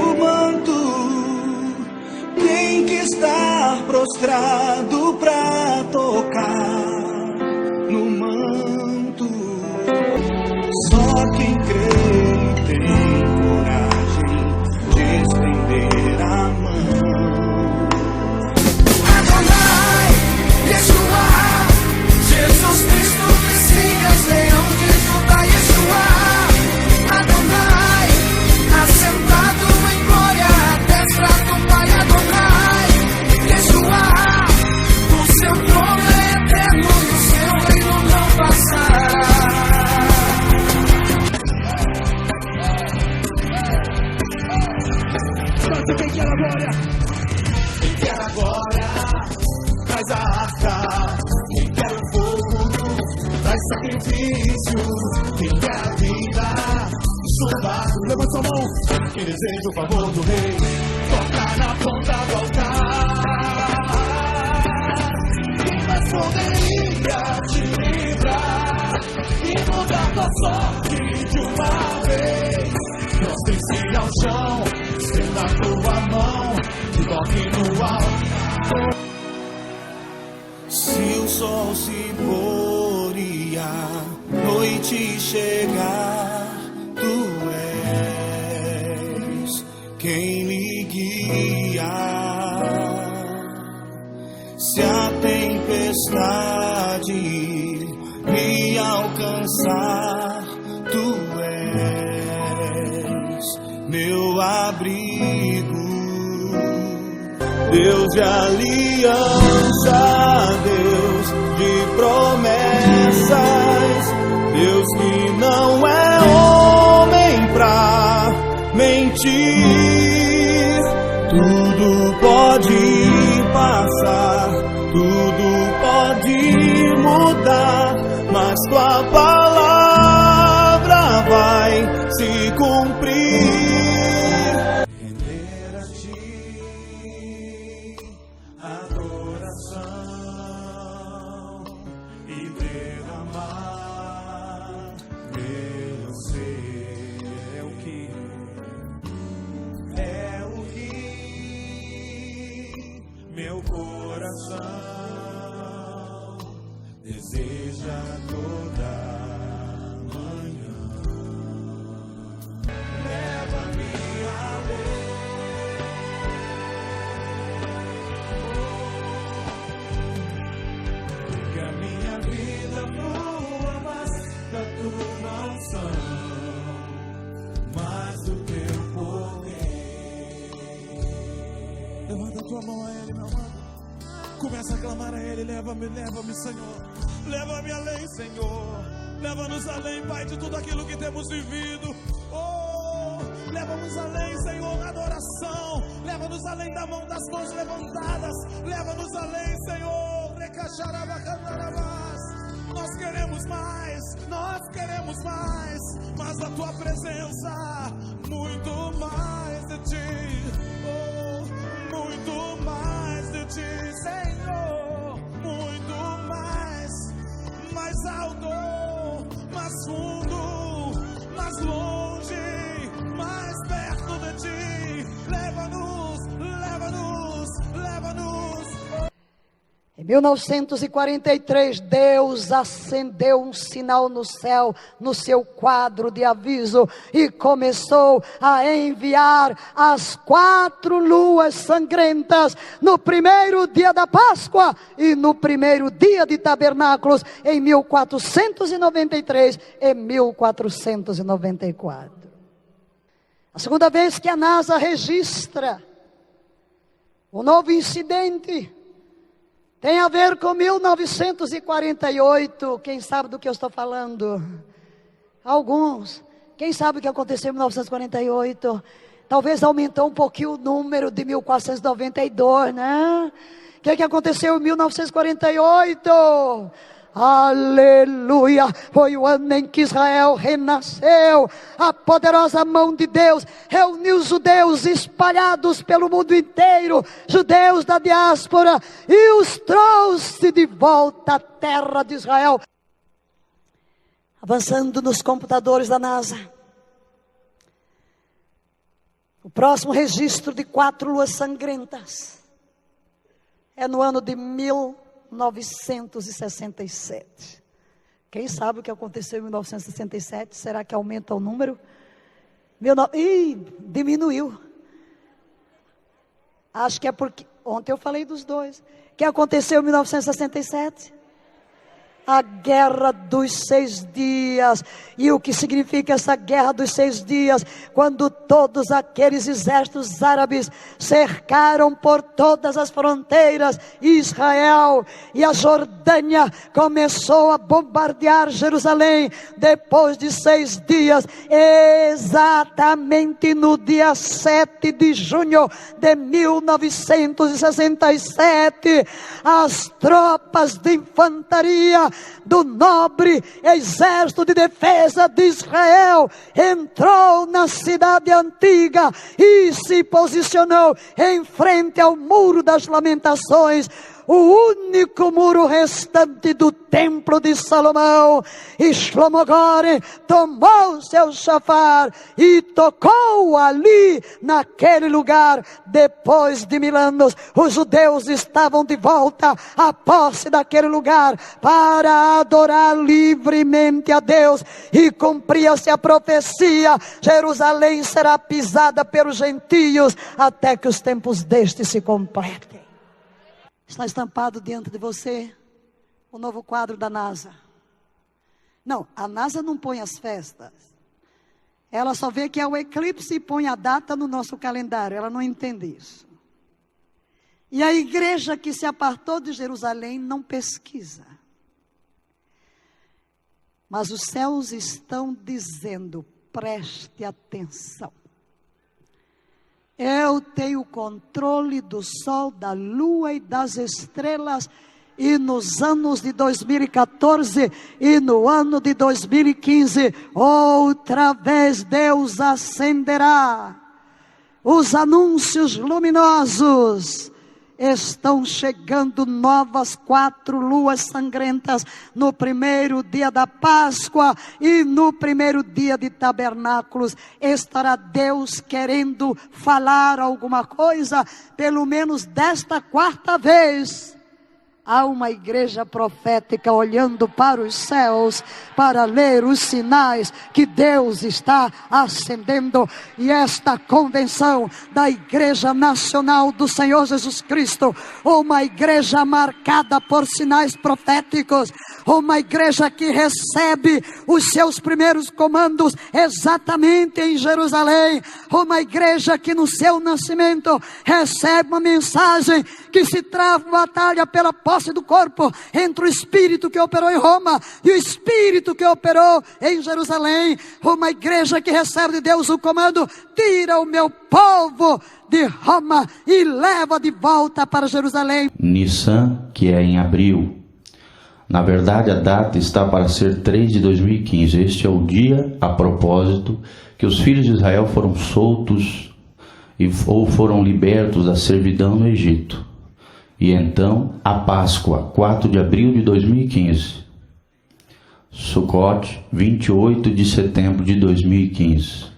Tem que estar prostrado pra tocar no manto. Só quem crê tem coragem de estender a mão. Adonai, Yeshua, Jesus Cristo, Messias, Leão de Judá, Yeshua. sacrifício que é a vida. Soldado, levanta sua mão, que deseja o favor do rei, tocar na ponta do altar. Quem mais poderia te livrar e mudar tua sorte de uma vez? Prostre-se ao chão, estenda a tua mão e toque no altar. Se o sol se pôr e a noite chegar, tu és quem me guia. Se a tempestade me alcançar, tu és meu abrigo. Deus de aliança, Deus de promessas, Deus que não é homem pra mentir. Tudo pode passar, tudo pode mudar, mas tua palavra vai se cumprir. Deseja toda manhã. Leva-me além. Que a minha vida flua mais da tua unção, mais do teu poder. Levanta a tua mão a Ele, meu amado. Começa a clamar a Ele, leva-me, Senhor. Leva-me além, Senhor. Leva-nos além, Pai, de tudo aquilo que temos vivido. Oh, leva-nos além, Senhor, na adoração. Leva-nos além da mão, das mãos levantadas. Leva-nos além, Senhor. Nós queremos mais, mas a Tua presença, muito mais de Ti. Oh, muito mais de Ti, Senhor. Muito mais alto, mais fundo, mais longe, mais perto de Ti. Leva-nos. Em 1943, Deus acendeu um sinal no céu, no seu quadro de aviso, e começou a enviar as 4 luas sangrentas no primeiro dia da Páscoa e no primeiro dia de Tabernáculos, em 1493 e 1494. A segunda vez que a NASA registra um novo incidente tem a ver com 1948. Quem sabe do que eu estou falando? Alguns. Quem sabe o que aconteceu em 1948? Talvez aumentou um pouquinho o número de 1492, né? O que aconteceu em 1948? Aleluia, foi o ano em que Israel renasceu. A poderosa mão de Deus reuniu os judeus espalhados pelo mundo inteiro, judeus da diáspora, e os trouxe de volta à terra de Israel. Avançando nos computadores da NASA, o próximo registro de 4 luas sangrentas é no ano de 1967. Quem sabe o que aconteceu em 1967? Será que aumenta o número? Diminuiu. Acho que é porque ontem eu falei dos dois. O que aconteceu em 1967? A Guerra dos 6 Dias. E o que significa essa Guerra dos 6 Dias? Quando todos aqueles exércitos árabes cercaram por todas as fronteiras Israel, e a Jordânia começou a bombardear Jerusalém. Depois de 6 dias, exatamente no dia 7 de junho de 1967, as tropas de infantaria do nobre exército de defesa de Israel entrou na cidade antiga e se posicionou em frente ao muro das lamentações, o único muro restante do templo de Salomão. E Shlomo Gore tomou seu chafar e tocou ali, naquele lugar. Depois de 1000 anos, os judeus estavam de volta à posse daquele lugar para adorar livremente a Deus, e cumpria-se a profecia: Jerusalém será pisada pelos gentios até que os tempos destes se completem. Está estampado diante de você o novo quadro da NASA. Não, a NASA não põe as festas. Ela só vê que é o eclipse e põe a data no nosso calendário. Ela não entende isso. E a igreja que se apartou de Jerusalém não pesquisa. Mas os céus estão dizendo: preste atenção. Eu tenho controle do sol, da lua e das estrelas. E nos anos de 2014 e no ano de 2015, outra vez Deus acenderá. Os anúncios luminosos. Estão chegando novas 4 luas sangrentas no primeiro dia da Páscoa e no primeiro dia de Tabernáculos. Estará Deus querendo falar alguma coisa? Pelo menos desta 4ª vez. Há uma igreja profética olhando para os céus para ler os sinais que Deus está acendendo. E esta convenção da Igreja Nacional do Senhor Jesus Cristo, uma igreja marcada por sinais proféticos, uma igreja que recebe os seus primeiros comandos exatamente em Jerusalém, uma igreja que no seu nascimento recebe uma mensagem que se trava uma batalha pela posse do corpo entre o Espírito que operou em Roma e o Espírito que operou em Jerusalém. Uma igreja que recebe de Deus o comando: tira o meu povo de Roma e leva de volta para Jerusalém. Nissan, que é em abril. Na verdade, a data está para ser 3 de 2015. Este é o dia, a propósito, que os filhos de Israel foram soltos ou foram libertos da servidão no Egito. E então, a Páscoa, 4 de abril de 2015. Sukkot, 28 de setembro de 2015.